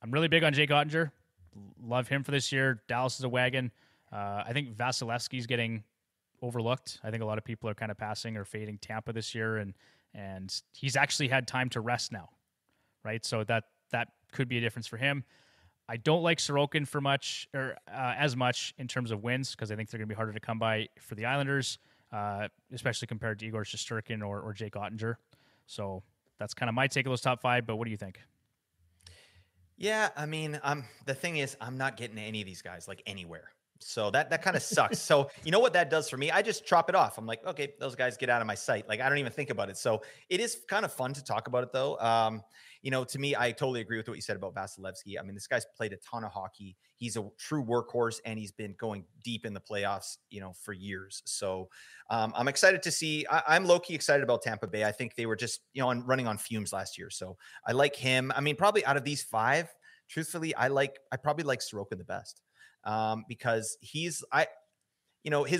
really big on Jake Ottinger. Love him for this year. Dallas is a wagon. I think Vasilevsky's getting overlooked. I think a lot of people are kind of passing or fading Tampa this year, and he's actually had time to rest now, right? So that could be a difference for him. I don't like Sorokin for much or as much in terms of wins because I think they're going to be harder to come by for the Islanders, especially compared to Igor Shesterkin or Jake Ottinger. So that's kind of my take of those top 5. But what do you think?
Yeah, I mean, the thing is, I'm not getting any of these guys anywhere. So that kind of sucks. So you know what that does for me? I just chop it off. I'm like, okay, those guys get out of my sight. I don't even think about it. So it is kind of fun to talk about it though. To me, I totally agree with what you said about Vasilevsky. I mean, this guy's played a ton of hockey. He's a true workhorse and he's been going deep in the playoffs, for years. So I'm excited to see, I'm low-key excited about Tampa Bay. I think they were just, running on fumes last year. So I like him. I mean, probably out of these 5, truthfully, I probably like Sorokin the best. Because his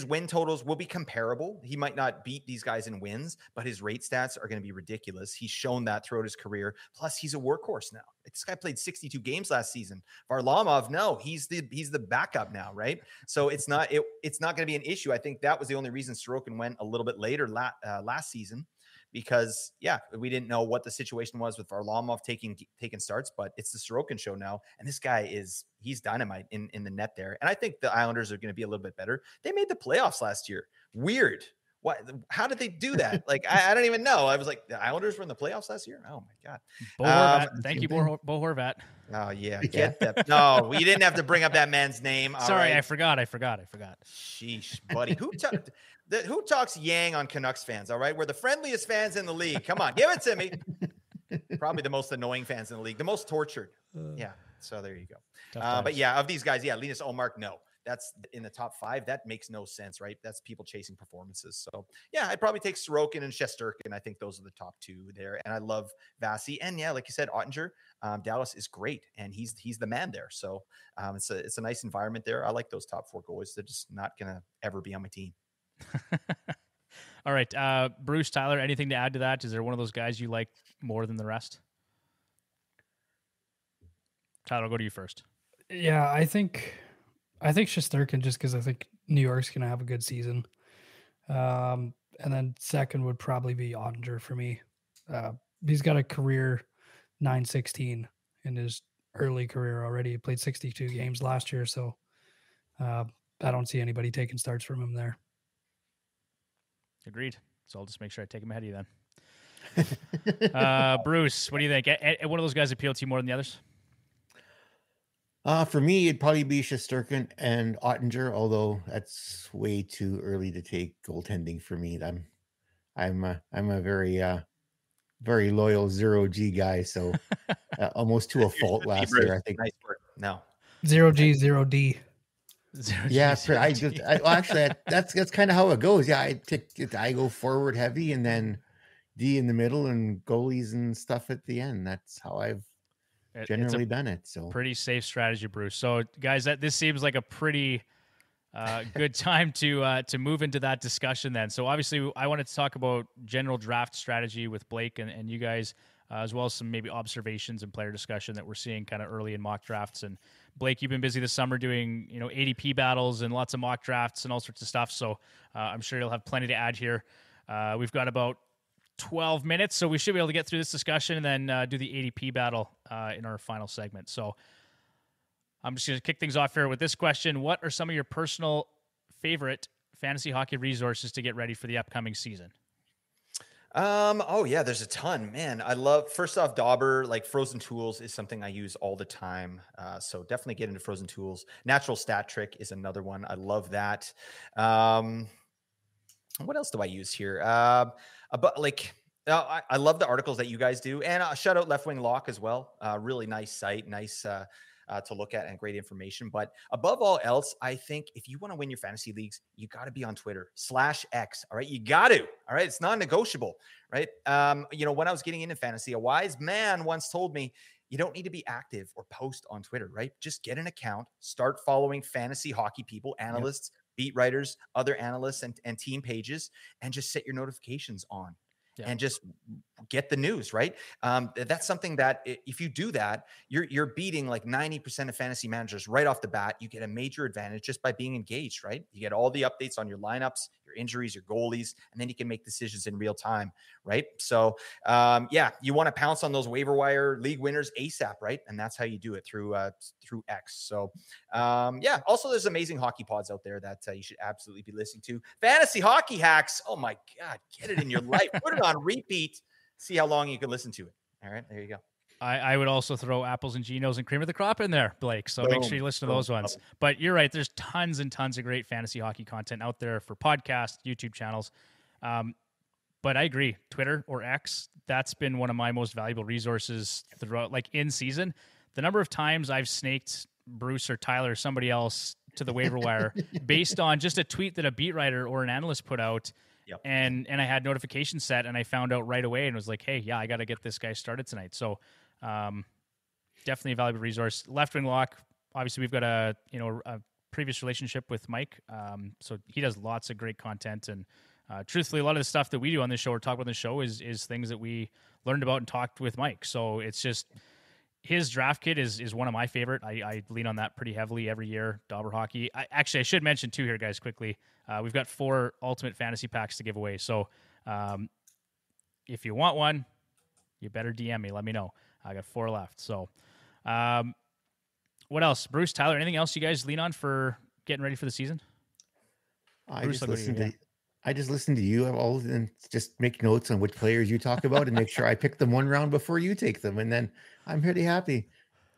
win totals will be comparable. He might not beat these guys in wins, but his rate stats are going to be ridiculous. He's shown that throughout his career. Plus, he's a workhorse now. This guy played 62 games last season. Varlamov, no, he's the backup now, right? So it's not going to be an issue. I think that was the only reason Sorokin went a little bit later last season. Because we didn't know what the situation was with Varlamov taking starts, but it's the Sorokin show now. And this guy he's dynamite in the net there. And I think the Islanders are going to be a little bit better. They made the playoffs last year. Weird. What? How did they do that? I don't even know. I was like, the Islanders were in the playoffs last year? Oh my God.
Bo Horvat. Thank you, Bo Horvat.
Oh yeah. Get that. No, we didn't have to bring up that man's name.
Sorry,
right.
I forgot.
Sheesh, buddy. Who talks yang on Canucks fans? All right. We're the friendliest fans in the league. Come on, give it to me. Probably the most annoying fans in the league, the most tortured. Yeah. So there you go. But yeah, of these guys, Linus Ullmark, no. That's in the top 5. That makes no sense, right? That's people chasing performances. So yeah, I'd probably take Sorokin and Shesterkin. I think those are the top 2 there. And I love Vasi. And yeah, like you said, Ottinger, Dallas is great. And he's the man there. So it's a nice environment there. I like those top 4 goalies. They're just not going to ever be on my team.
All right. Bruce, Tyler, anything to add to that? Is there one of those guys you like more than the rest? Tyler, I'll go to you first.
Yeah, I think Shesterkin just because I think New York's going to have a good season. And then second would probably be Ottinger for me. He's got a career 916 in his early career already. He played 62 games last year, so I don't see anybody taking starts from him there.
Agreed. So I'll just make sure I take him ahead of you then. Bruce, what do you think? One of those guys appeal to you more than the others?
For me, it'd probably be Shesterkin and Ottinger, although that's way too early to take goaltending for me. I'm a very very loyal 0G guy, so almost to a fault last year. I think.
Nice work. No.
0G, 0D.
Yeah, actually, that's kind of how it goes. Yeah, I go forward heavy and then D in the middle and goalies and stuff at the end. That's how I've generally done it. So
pretty safe strategy, Bruce. So guys, this seems like a pretty good time to move into that discussion then. So obviously I wanted to talk about general draft strategy with Blake and you guys. as well as some maybe observations and player discussion that we're seeing kind of early in mock drafts. And Blake, you've been busy this summer doing, ADP battles and lots of mock drafts and all sorts of stuff. So I'm sure you'll have plenty to add here. We've got about 12 minutes, so we should be able to get through this discussion and then do the ADP battle in our final segment. So I'm just going to kick things off here with this question. What are some of your personal favorite fantasy hockey resources to get ready for the upcoming season?
Oh yeah, there's a ton, man. I love, first off, Dauber, like Frozen Tools is something I use all the time. So definitely get into Frozen Tools. Natural Stat Trick is another one. I love that. What else do I use here? But like, I love the articles that you guys do, and shout out Left Wing Lock as well. Really nice site, nice to look at, and great information. But above all else, I think if you want to win your fantasy leagues, you got to be on Twitter /X. All right, you got to. All right, it's non-negotiable. Right. When I was getting into fantasy, a wise man once told me, you don't need to be active or post on Twitter, right? Just get an account, start following fantasy hockey people, analysts, beat writers, other analysts, and team pages, and just set your notifications on. And just get the news, right? That's something that if you do that, you're beating like 90% of fantasy managers right off the bat. You get a major advantage just by being engaged, right? You get all the updates on your lineups, your injuries, your goalies, and then you can make decisions in real time, right? So, you want to pounce on those waiver wire league winners ASAP, right? And that's how you do it through X. So, also there's amazing hockey pods out there that you should absolutely be listening to. Fantasy Hockey Hacks. Oh my God, get it in your life. Put it on repeat. See how long you can listen to it. All right, there you go.
I would also throw Apples and Ginos and Cream of the Crop in there, Blake. So make sure you listen to those ones. But you're right. There's tons and tons of great fantasy hockey content out there for podcasts, YouTube channels. But I agree. Twitter or X, that's been one of my most valuable resources throughout, like in season. The number of times I've snaked Bruce or Tyler or somebody else to the waiver wire based on just a tweet that a beat writer or an analyst put out.
Yep.
And I had notifications set, and I found out right away and was like, hey, yeah, I got to get this guy started tonight. So definitely a valuable resource. Left Wing Lock, obviously we've got a previous relationship with Mike. So he does lots of great content. And truthfully, a lot of the stuff that we do on this show or talk about on the show is things that we learned about and talked with Mike. So it's just his draft kit is one of my favorite. I lean on that pretty heavily every year. Dauber Hockey. I should mention too here, guys, quickly. We've got 4 ultimate fantasy packs to give away. So if you want one, you better DM me. Let me know. I got 4 left. So what else? Bruce, Tyler, anything else you guys lean on for getting ready for the season?
I just listen to you all and just make notes on which players you talk about and make sure I pick them one round before you take them. And then I'm pretty happy.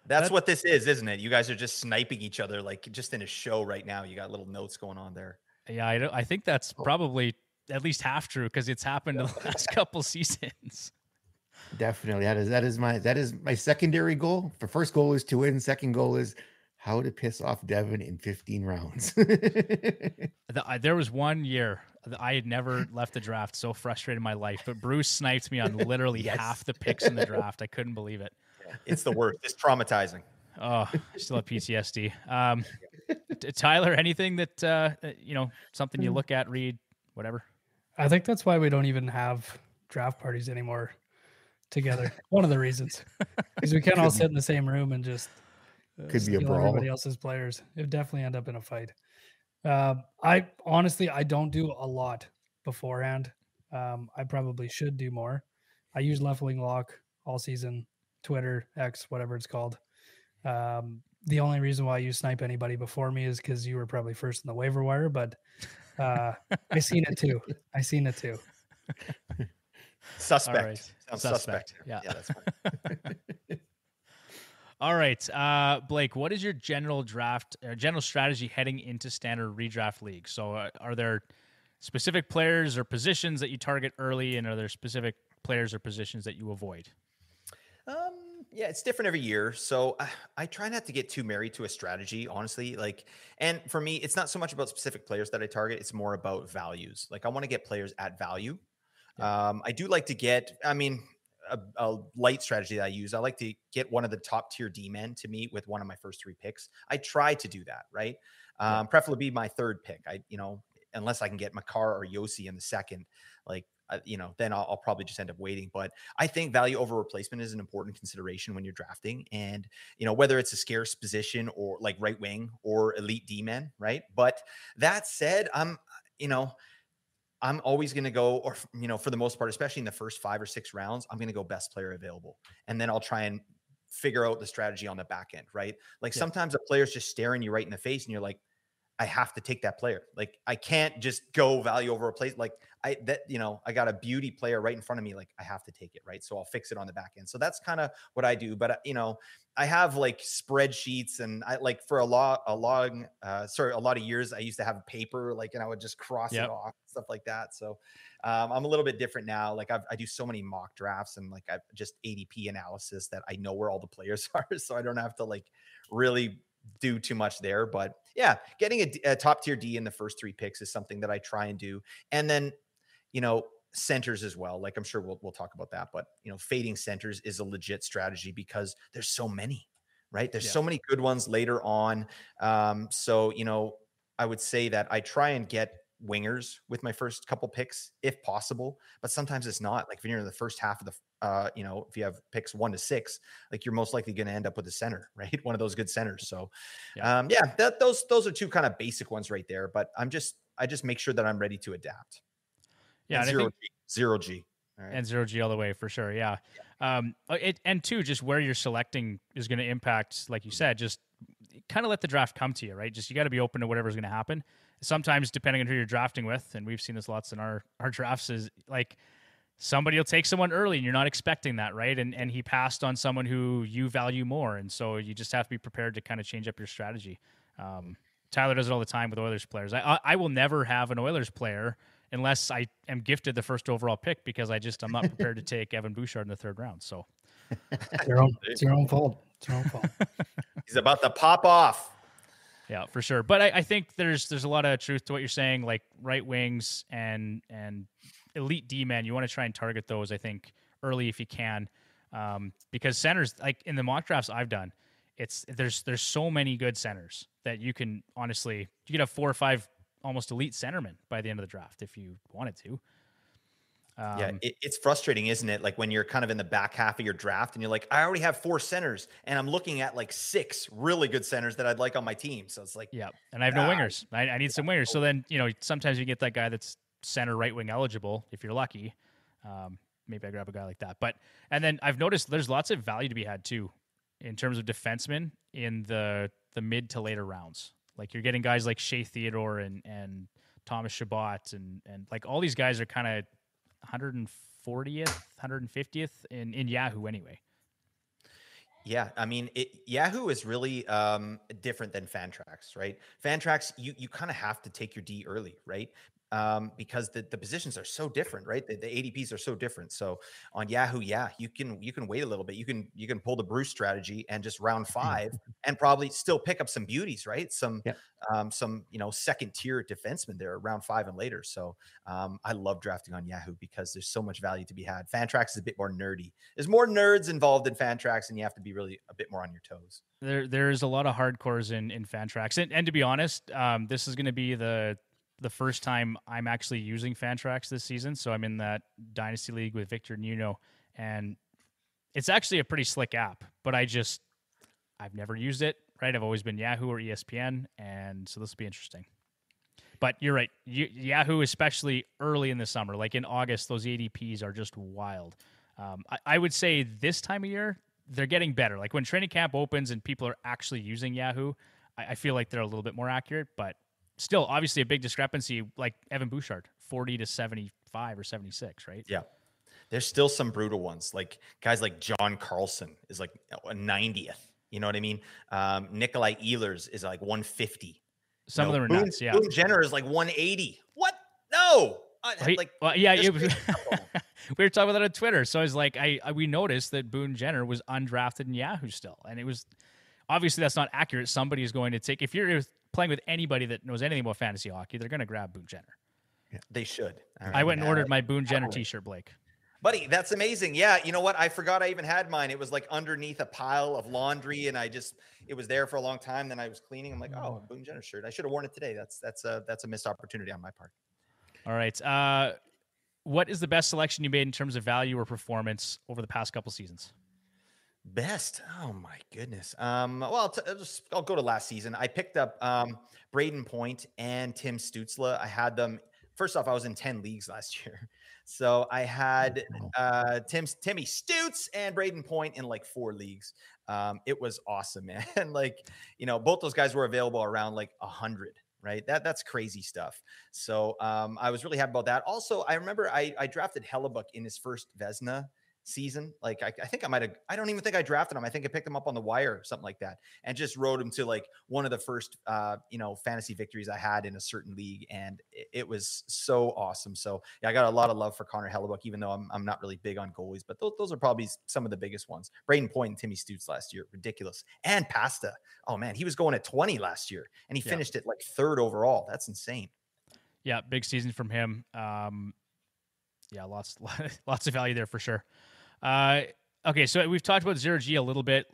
That's what this is, isn't it? You guys are just sniping each other like just in a show right now. You got little notes going on there.
Yeah, I think that's probably at least half true because it's happened in the last couple seasons.
Definitely. That is my secondary goal. The first goal is to win. Second goal is how to piss off Devin in 15 rounds.
There was one year that I had never left the draft so frustrated in my life, but Bruce sniped me on literally half the picks in the draft. I couldn't believe it.
It's the worst. It's traumatizing.
Oh, I still have PTSD. Tyler, anything that, something you look at, read, whatever?
I think that's why we don't even have draft parties anymore together. One of the reasons, because we can't all sit in the same room and just
could be a brawl.
Everybody else's players. It would definitely end up in a fight. I honestly don't do a lot beforehand. I probably should do more. I use Left Wing Lock all season, Twitter, X, whatever it's called. The only reason why you snipe anybody before me is because you were probably first in the waiver wire, but I seen it too.
Suspect.
Right.
Sounds suspect.
Yeah,
that's fine.
All right, Blake, what is your general strategy heading into standard redraft leagues? So are there specific players or positions that you target early, and are there specific players or positions that you avoid?
Yeah, it's different every year. So I try not to get too married to a strategy, honestly. And for me, it's not so much about specific players that I target. It's more about values. Like I want to get players at value. Yeah. I do like to get, a light strategy that I use. I like to get one of the top tier D-men to meet with one of my first 3 picks. I try to do that, right? Preferably be my 3rd pick. Unless I can get Makar or Yossi in the second, like then I'll probably just end up waiting. But I think value over replacement is an important consideration when you're drafting, and whether it's a scarce position or like right wing or elite D-man, right? But that said, I'm always going to go, or for the most part, especially in the first 5 or 6 rounds, I'm going to go best player available, and then I'll try and figure out the strategy on the back end, right? Like sometimes a player's just staring you right in the face, and you're like, I have to take that player. Like I can't just go value over a place. Like I got a beauty player right in front of me. Like I have to take it. Right. So I'll fix it on the back end. So that's kind of what I do. But I have like spreadsheets, and I like for a lot of years, I used to have paper, like, and I would just cross it off, stuff like that. So I'm a little bit different now. Like I do so many mock drafts, and like I've just ADP analysis that I know where all the players are. So I don't have to like really do too much there. But yeah, getting a top tier D in the first 3 picks is something that I try and do. And then, centers as well. Like I'm sure we'll talk about that, but fading centers is a legit strategy because there's so many, right? There's so many good ones later on. So, I would say that I try and get wingers with my first couple picks if possible, but sometimes it's not. Like if you're in the first half of the if you have picks 1 to 6, like you're most likely going to end up with a center, right? One of those good centers. So those are 2 kind of basic ones right there, but I just make sure that I'm ready to adapt.
Yeah.
And zero G.
All right. And 0G all the way for sure. Yeah. And 2, just where you're selecting is going to impact, like you said, just kind of let the draft come to you, right? Just, you got to be open to whatever's going to happen. Sometimes depending on who you're drafting with, and we've seen this lots in our drafts, is like somebody will take someone early and you're not expecting that, right? And he passed on someone who you value more. And so you just have to be prepared to kind of change up your strategy. Tyler does it all the time with Oilers players. I will never have an Oilers player unless I am gifted the first overall pick, because I'm not prepared to take Evan Bouchard in the 3rd round. So
it's your own fault. It's your own fault.
He's about to pop off.
Yeah, for sure. But I think there's a lot of truth to what you're saying, like right wings and elite D-man. You want to try and target those, I think, early if you can, because centers, like in the mock drafts I've done, there's so many good centers that you can have 4 or 5 almost elite centermen by the end of the draft if you wanted to.
It's frustrating, isn't it? Like when you're kind of in the back half of your draft and you're like, I already have 4 centers and I'm looking at like 6 really good centers that I'd like on my team. So it's like,
and I have no wingers. I need some wingers. So then, sometimes you get that guy that's center right wing eligible if you're lucky. Maybe I grab a guy like that. And then I've noticed there's lots of value to be had too in terms of defensemen in the mid to later rounds. Like you're getting guys like Shea Theodore and Thomas Chabot and like all these guys are kind of 140th, 150th in Yahoo anyway.
Yeah, I mean, Yahoo is really different than Fantrax, right? Fantrax, you kind of have to take your D early, right? Because the positions are so different, right? The ADPs are so different. So on Yahoo, you can wait a little bit. You can pull the Bruce strategy and just round 5 and probably still pick up some beauties, right? Some 2nd tier defensemen there round 5 and later. So I love drafting on Yahoo because there's so much value to be had. Fantrax is a bit more nerdy. There's more nerds involved in Fantrax, and you have to be really a bit more on your toes.
There's a lot of hardcores in Fantrax, and to be honest, this is going to be the first time I'm actually using Fantrax this season. So I'm in that Dynasty League with Victor Nuno, and it's actually a pretty slick app, but I've never used it, right? I've always been Yahoo or ESPN, and so this will be interesting. But you're right. Yahoo, especially early in the summer, like in August, those ADPs are just wild. I would say this time of year, they're getting better. Like when training camp opens and people are actually using Yahoo, I feel like they're a little bit more accurate, but still, obviously, a big discrepancy, like Evan Bouchard, 40 to 75 or 76, right?
Yeah. There's still some brutal ones, like guys like John Carlson is like a 90th. You know what I mean? Nikolai Ehlers is like 150.
Some of them are nuts, yeah.
Boone Jenner is like 180. What? No.
We were talking about that on Twitter. So I was like, we noticed that Boone Jenner was undrafted in Yahoo still. And it was, obviously that's not accurate. Somebody is going to take, if you're playing with anybody that knows anything about fantasy hockey, they're going to grab Boone Jenner.
Yeah, they should.
I went and ordered my Boone Jenner t-shirt, Blake.
Buddy, that's amazing. Yeah, you know what? I forgot I even had mine. It was like underneath a pile of laundry, and it was there for a long time. Then I was cleaning. I'm like, oh, Boone Jenner shirt. I should have worn it today. That's a missed opportunity on my part.
All right. what is the best selection you made in terms of value or performance over the past couple seasons?
Best. Oh my goodness. Well, I'll go to last season. I picked up Braden Point and Tim Stutzla. I had them. First off, I was in 10 leagues last year. So I had Timmy Stutz and Braden Point in like 4 leagues. It was awesome, man. And like, both those guys were available around like 100. Right. That's crazy stuff. So I was really happy about that. Also, I remember I drafted Hellebuck in his first Vezina season. Like I think I don't even think I drafted him. I think I picked him up on the wire or something like that, and just rode him to like one of the first fantasy victories I had in a certain league, and it was so awesome. So yeah, I got a lot of love for Connor Hellebuck, even though I'm not really big on goalies, but those are probably some of the biggest ones. Braden Point and Timmy Stutz last year, ridiculous. And Pasta, oh man, he was going at 20 last year, and he finished it like 3rd overall. That's insane.
Yeah, big season from him. Lots of value there for sure. Okay, so we've talked about Zero G a little bit.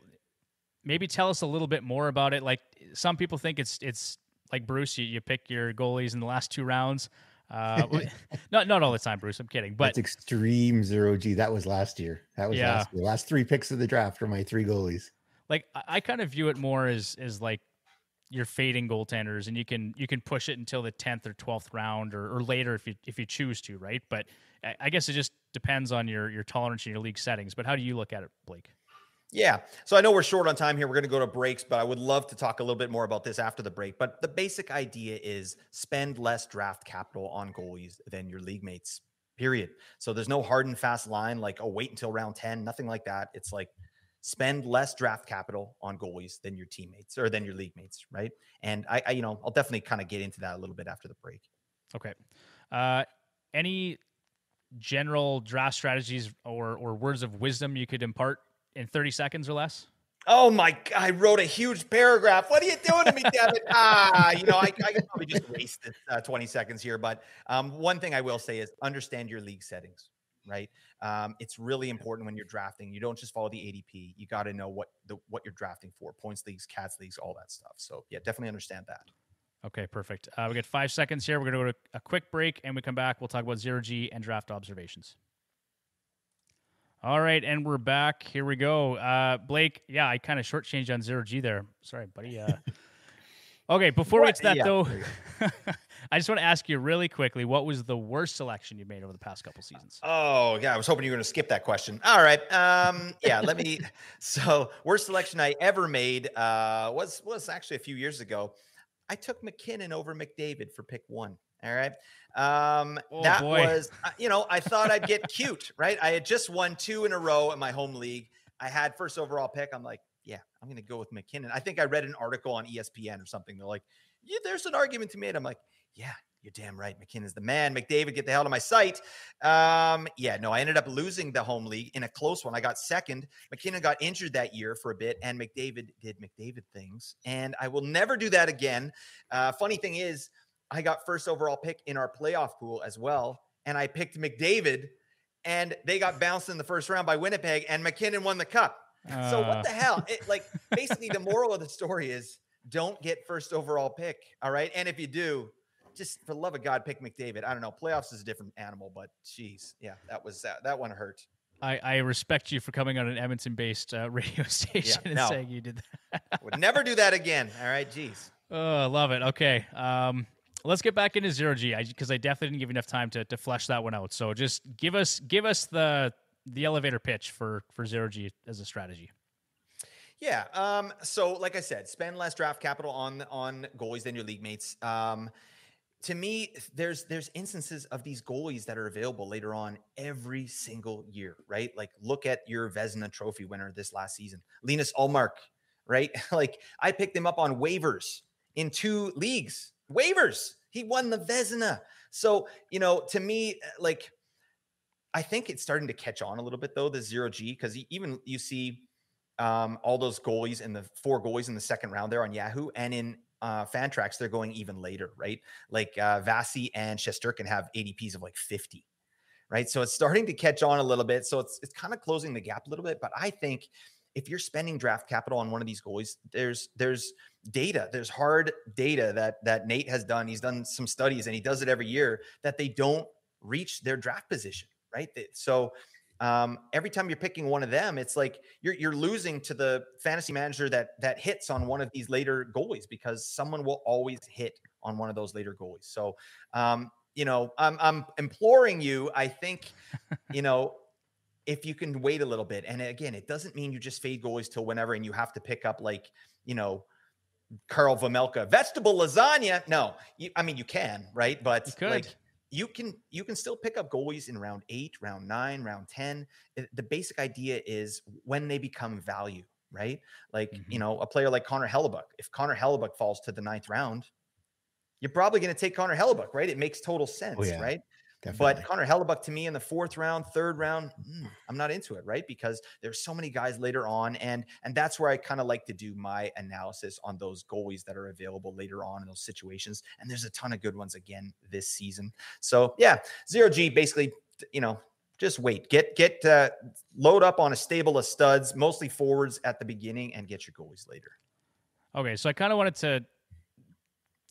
Maybe tell us a little bit more about it. Like, some people think it's like Bruce, you pick your goalies in the last 2 rounds. Not all the time, Bruce. I'm kidding. But
that's extreme Zero G. That was last year. Last year. Last 3 picks of the draft are my 3 goalies.
Like, I kind of view it more as like you're fading goaltenders, and you can push it until the 10th or 12th round or later if you choose to, right? But I guess it just depends on your tolerance and your league settings. But how do you look at it, Blake?
Yeah. So I know we're short on time here. We're going to go to breaks, but I would love to talk a little bit more about this after the break. But the basic idea is spend less draft capital on goalies than your league mates, period. So there's no hard and fast line like, oh, wait until round 10, nothing like that. It's like spend less draft capital on goalies than your teammates or than your league mates, right? And I'll definitely kind of get into that a little bit after the break.
Okay. Any general draft strategies or words of wisdom you could impart in 30 seconds or less?
Oh my God, I wrote a huge paragraph. What are you doing to me, Devin? I could probably just waste this 20 seconds here. But one thing I will say is understand your league settings, right? It's really important when you're drafting. You don't just follow the ADP. You got to know what you're drafting for: points leagues, cats leagues, all that stuff. So yeah, definitely understand that.
Okay, perfect. We got 5 seconds here. We're going to go to a quick break, and we come back. We'll talk about Zero G and draft observations. All right, and we're back. Here we go. Blake, yeah, I kind of shortchanged on Zero G there. Sorry, buddy. Okay, before we get to that, though, I just want to ask you really quickly, what was the worst selection you made over the past couple seasons?
Oh, yeah, I was hoping you were going to skip that question. All right. So worst selection I ever made was actually a few years ago. I took McKinnon over McDavid for pick 1. All right. Was, I thought I'd get cute, right? I had just won 2 in a row in my home league. I had first overall pick. I'm like, yeah, I'm going to go with McKinnon. I think I read an article on ESPN or something. They're like, yeah, there's an argument to be made. I'm like, yeah, you're damn right. McKinnon's the man. McDavid, get the hell out of my sight. I ended up losing the home league in a close one. I got second. McKinnon got injured that year for a bit, and McDavid did McDavid things. And I will never do that again. Funny thing is, I got first overall pick in our playoff pool as well. And I picked McDavid, and they got bounced in the first round by Winnipeg, and McKinnon won the cup. So what the hell? Basically the moral of the story is don't get first overall pick. All right. And if you do, just for the love of God, pick McDavid. I don't know. Playoffs is a different animal, but geez. Yeah, that one hurt.
I respect you for coming on an Edmonton-based radio station and saying you did that.
Would never do that again. All right. Geez.
Oh, I love it. Okay. Let's get back into Zero G because I definitely didn't give you enough time to flesh that one out. So just give us the elevator pitch for Zero G as a strategy.
Yeah. So like I said, spend less draft capital on goalies than your league mates. To me, there's instances of these goalies that are available later on every single year, right? Like look at your Vezina Trophy winner this last season, Linus Ullmark, right? Like I picked him up on waivers in 2 leagues. Waivers. He won the Vezina. So, to me, like, I think it's starting to catch on a little bit, though, the Zero G, because even you see all those goalies and the 4 goalies in the second round there on Yahoo, and in Fantrax, they're going even later, right? Like Vasi and Shesterkin have ADPs of like 50, right? So it's starting to catch on a little bit. So it's kind of closing the gap a little bit. But I think if you're spending draft capital on one of these goalies, there's data, there's hard data that Nate has done. He's done some studies, and he does it every year, that they don't reach their draft position, right? So every time you're picking one of them, it's like you're losing to the fantasy manager that hits on one of these later goalies, because someone will always hit on one of those later goalies. So, I'm imploring you. I think, if you can wait a little bit, and again, it doesn't mean you just fade goalies till whenever, and you have to pick up like, Karl Vejmelka, vegetable lasagna. No, you can, right? But like you can still pick up goalies in round 8, round 9, round 10. The basic idea is when they become value, right? Like, a player like Connor Hellebuck, if Connor Hellebuck falls to the 9th round, you're probably going to take Connor Hellebuck, right? It makes total sense, right? Definitely. But Connor Hellebuck, to me, in the 4th round, 3rd round, I'm not into it, right? Because there's so many guys later on, and that's where I kind of like to do my analysis on those goalies that are available later on in those situations. And there's a ton of good ones again this season. So yeah, 0G, basically, just wait, get load up on a stable of studs, mostly forwards at the beginning, and get your goalies later.
Okay, so I kind of wanted to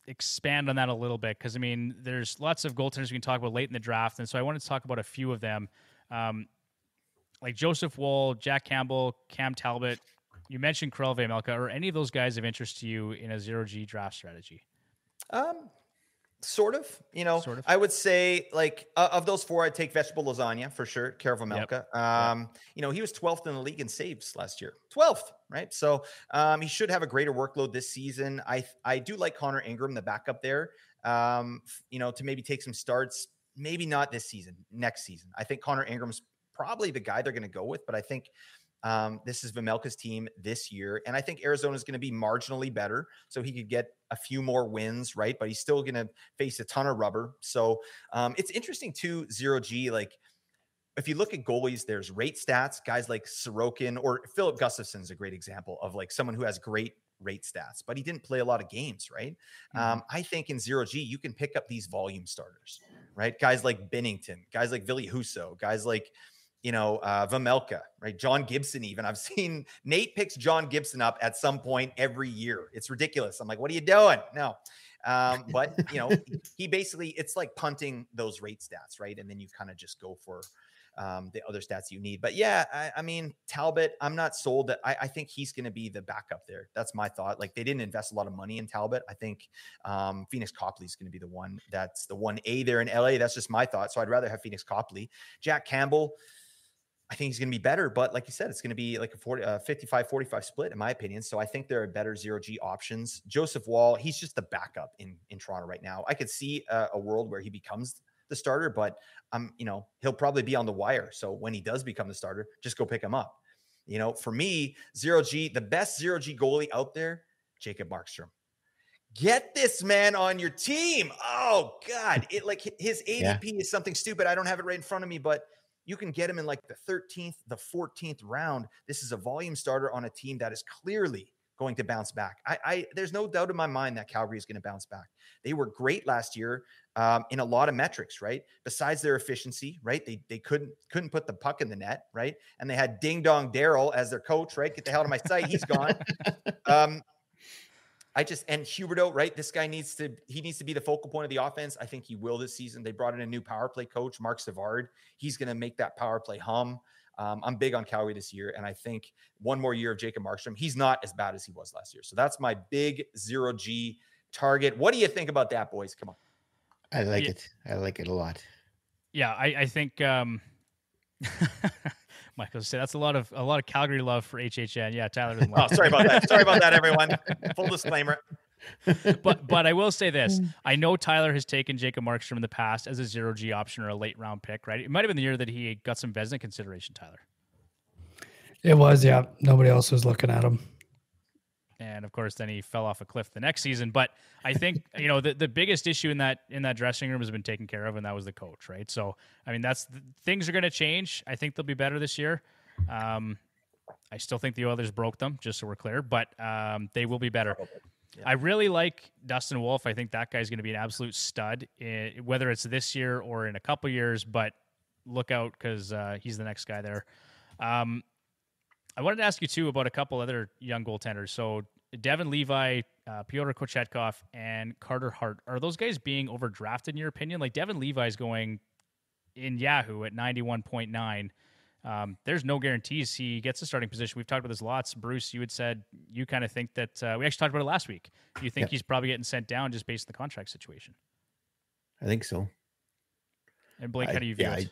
expand on that a little bit, because there's lots of goaltenders we can talk about late in the draft, and so I wanted to talk about a few of them, like Joseph Woll, Jack Campbell, Cam Talbot. You mentioned Karel Vejmelka. Are any of those guys of interest to you in a 0G draft strategy?
Sort of. I would say, like, of those 4, I'd take vegetable lasagna for sure. Karel Vejmelka. He was 12th in the league in saves last year. 12th, right? So he should have a greater workload this season. I do like Connor Ingram, the backup there, to maybe take some starts. Maybe not this season, next season. I think Connor Ingram's probably the guy they're going to go with, but I think this is Vejmelka's team this year. And I think Arizona is going to be marginally better, so he could get a few more wins, right? But he's still going to face a ton of rubber. So it's interesting too, 0G. Like, if you look at goalies, there's rate stats, guys like Sorokin, or Philip Gustafson is a great example of like someone who has great rate stats, but he didn't play a lot of games, right? I think in 0G, you can pick up these volume starters, right? Guys like Binnington, guys like Ville Husso, guys like, Vejmelka, right? John Gibson, even. I've seen Nate picks John Gibson up at some point every year. It's ridiculous. I'm like, what are you doing? No. But, he basically, it's like punting those rate stats, right? And then you kind of just go for the other stats you need. But yeah, Talbot, I'm not sold that. I think he's going to be the backup there. That's my thought. Like, they didn't invest a lot of money in Talbot. I think Phoenix Copley is going to be the one that's the 1A there in LA. That's just my thought. So I'd rather have Phoenix Copley. Jack Campbell, I think he's going to be better, but like you said, it's going to be like a 55-45 split, in my opinion. So I think there are better 0G options. Joseph Woll, he's just the backup in Toronto right now. I could see a world where he becomes the starter, but he'll probably be on the wire. So when he does become the starter, just go pick him up. For me, 0G, the best 0G goalie out there, Jacob Markstrom. Get this man on your team. Oh God. His ADP is something stupid. I don't have it right in front of me, but you can get him in like the 13th, the 14th round. This is a volume starter on a team that is clearly going to bounce back. There's no doubt in my mind that Calgary is going to bounce back. They were great last year in a lot of metrics, right? Besides their efficiency, right? They couldn't put the puck in the net, right? And they had Ding Dong Daryl as their coach, right? Get the hell out of my sight. He's gone. And Huberdeau, right? This guy needs to be the focal point of the offense. I think he will this season. They brought in a new power play coach, Mark Savard. He's going to make that power play hum. I'm big on Calgary this year, and I think one more year of Jacob Markstrom, he's not as bad as he was last year. So that's my big 0G target. What do you think about that, boys? Come on.
I like it. I like it a lot.
Yeah, I think Michael said that's a lot of Calgary love for HHN. Yeah, Tyler doesn't like.
Oh, sorry about that. Sorry about that, everyone. Full disclaimer.
But I will say this. I know Tyler has taken Jacob Markstrom in the past as a 0G option or a late round pick, right? It might have been the year that he got some Vezina consideration, Tyler.
It was, yeah. Nobody else was looking at him.
And of course, then he fell off a cliff the next season. But I think, the biggest issue in that dressing room has been taken care of, and that was the coach, right? So, things are going to change. I think they'll be better this year. I still think the Oilers broke them, just so we're clear, but they will be better. Yeah. I really like Dustin Wolf. I think that guy's going to be an absolute stud, whether it's this year or in a couple years, but look out because he's the next guy there. I wanted to ask you, too, about a couple other young goaltenders. So Devin Levi, Pyotr Kochetkov, and Carter Hart. Are those guys being overdrafted in your opinion? Like, Devin Levi is going in Yahoo at 91.9. There's no guarantees he gets a starting position. We've talked about this lots. Bruce, you had said you kind of think that we actually talked about it last week. You think he's probably getting sent down just based on the contract situation.
I think so.
And Blake, how do you view it?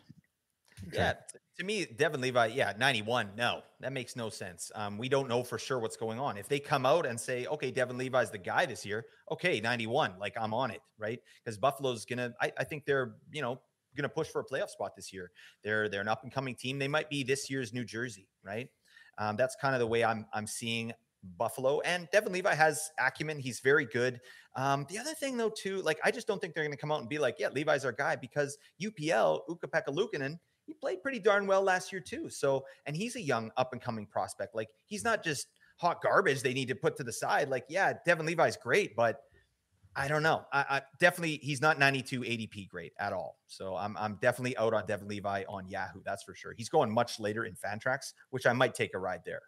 Yeah, to me, Devin Levi, 91. No, that makes no sense. We don't know for sure what's going on. If they come out and say, okay, Devin Levi's the guy this year, okay, 91, like I'm on it, right? Because Buffalo's I think they're, gonna push for a playoff spot this year. They're an up and coming team. They might be this year's New Jersey, right? That's kind of the way I'm seeing Buffalo. And Devin Levi has acumen. He's very good. The other thing though, too, like I just don't think they're going to come out and be like, yeah, Levi's our guy, because UPL, Ukko-Pekka Luukkonen, he played pretty darn well last year too. So, and he's a young up and coming prospect. Like he's not just hot garbage they need to put to the side. Like, yeah, Devin Levi's great, but I don't know. I definitely, he's not 92 ADP great at all. So I'm definitely out on Devin Levi on Yahoo. That's for sure. He's going much later in Fantrax, which I might take a ride there.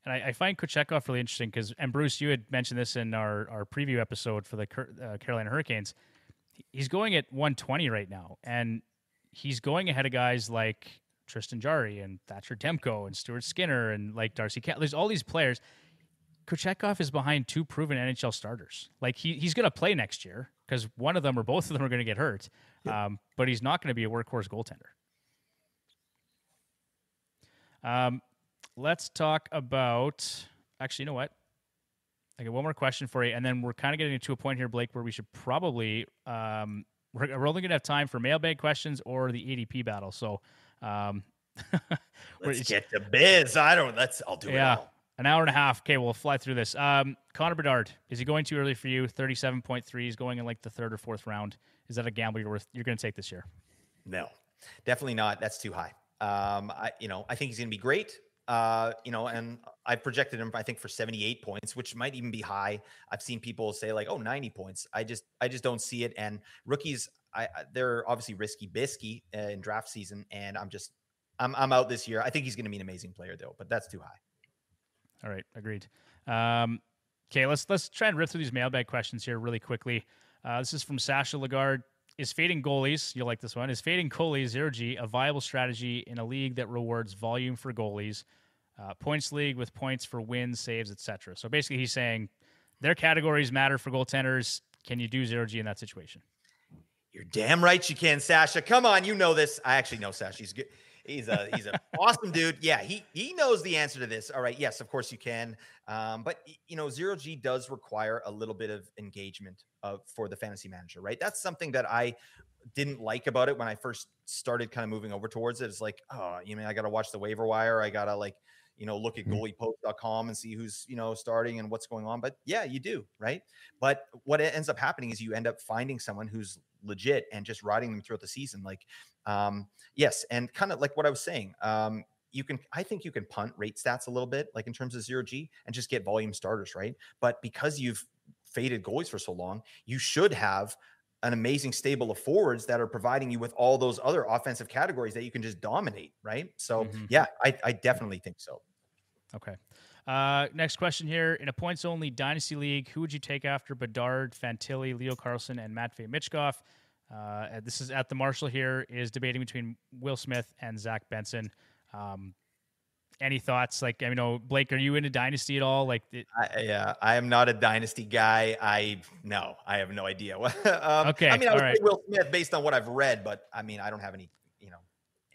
And I find Kochetkov really interesting because, and Bruce, you had mentioned this in our preview episode for the Carolina Hurricanes. He's going at 120 right now, and he's going ahead of guys like Tristan Jarry and Thatcher Demko and Stuart Skinner and like Darcy Cat. There's all these players. Kochetkov is behind two proven NHL starters. Like he's going to play next year because one of them or both of them are going to get hurt, but he's not going to be a workhorse goaltender. Let's talk about. Actually, you know what? I got one more question for you, and then we're kind of getting to a point here, Blake, where we should probably we're only going to have time for mailbag questions or the ADP battle. So
let's get to biz. I'll do it all.
An hour and a half. Okay, we'll fly through this. Connor Bedard, is he going too early for you? 37.3. He's going in like the third or fourth round. Is that a gamble you're going to take this year?
No, definitely not. That's too high. I think he's going to be great. And I projected him, I think, for 78 points, which might even be high. I've seen people say like, 90 points. I just don't see it. And rookies, they're obviously risky bisky in draft season. And I'm out this year. I think he's going to be an amazing player though, but that's too high.
All right. Agreed. Okay. Let's try and rip through these mailbag questions here really quickly. This is from Sasha Lagarde. Is fading goalies, you'll like this one, is fading goalies 0G a viable strategy in a league that rewards volume for goalies, points league with points for wins, saves, etc.? So basically he's saying their categories matter for goaltenders. Can you do 0G in that situation?
You're damn right you can, Sasha. Come on, you know this. I actually know Sasha. He's good. He's a awesome dude. Yeah, he knows the answer to this. All right, yes, of course you can. But 0G does require a little bit of engagement for the fantasy manager, right? That's something that I didn't like about it when I first started kind of moving over towards it. It's like, I got to watch the waiver wire. I got to look at goaliepost.com and see who's, starting and what's going on. But yeah, you do, right? But what ends up happening is you end up finding someone who's legit and just riding them throughout the season. Yes. And kind of like what I was saying, I think you can punt rate stats a little bit, like in terms of 0G, and just get volume starters, right? But because you've faded goalies for so long, you should have an amazing stable of forwards that are providing you with all those other offensive categories that you can just dominate, right? So yeah, I definitely think so. Okay.
Next question here. In a points-only dynasty league, who would you take after Bedard, Fantilli, Leo Carlson, and Matvei Michkov? This is at the Marshall here, is debating between Will Smith and Zach Benson. Any thoughts? Blake, are you into dynasty at all?
I am not a dynasty guy. I have no idea.
Okay.
I would say Will Smith based on what I've read, but I don't have any,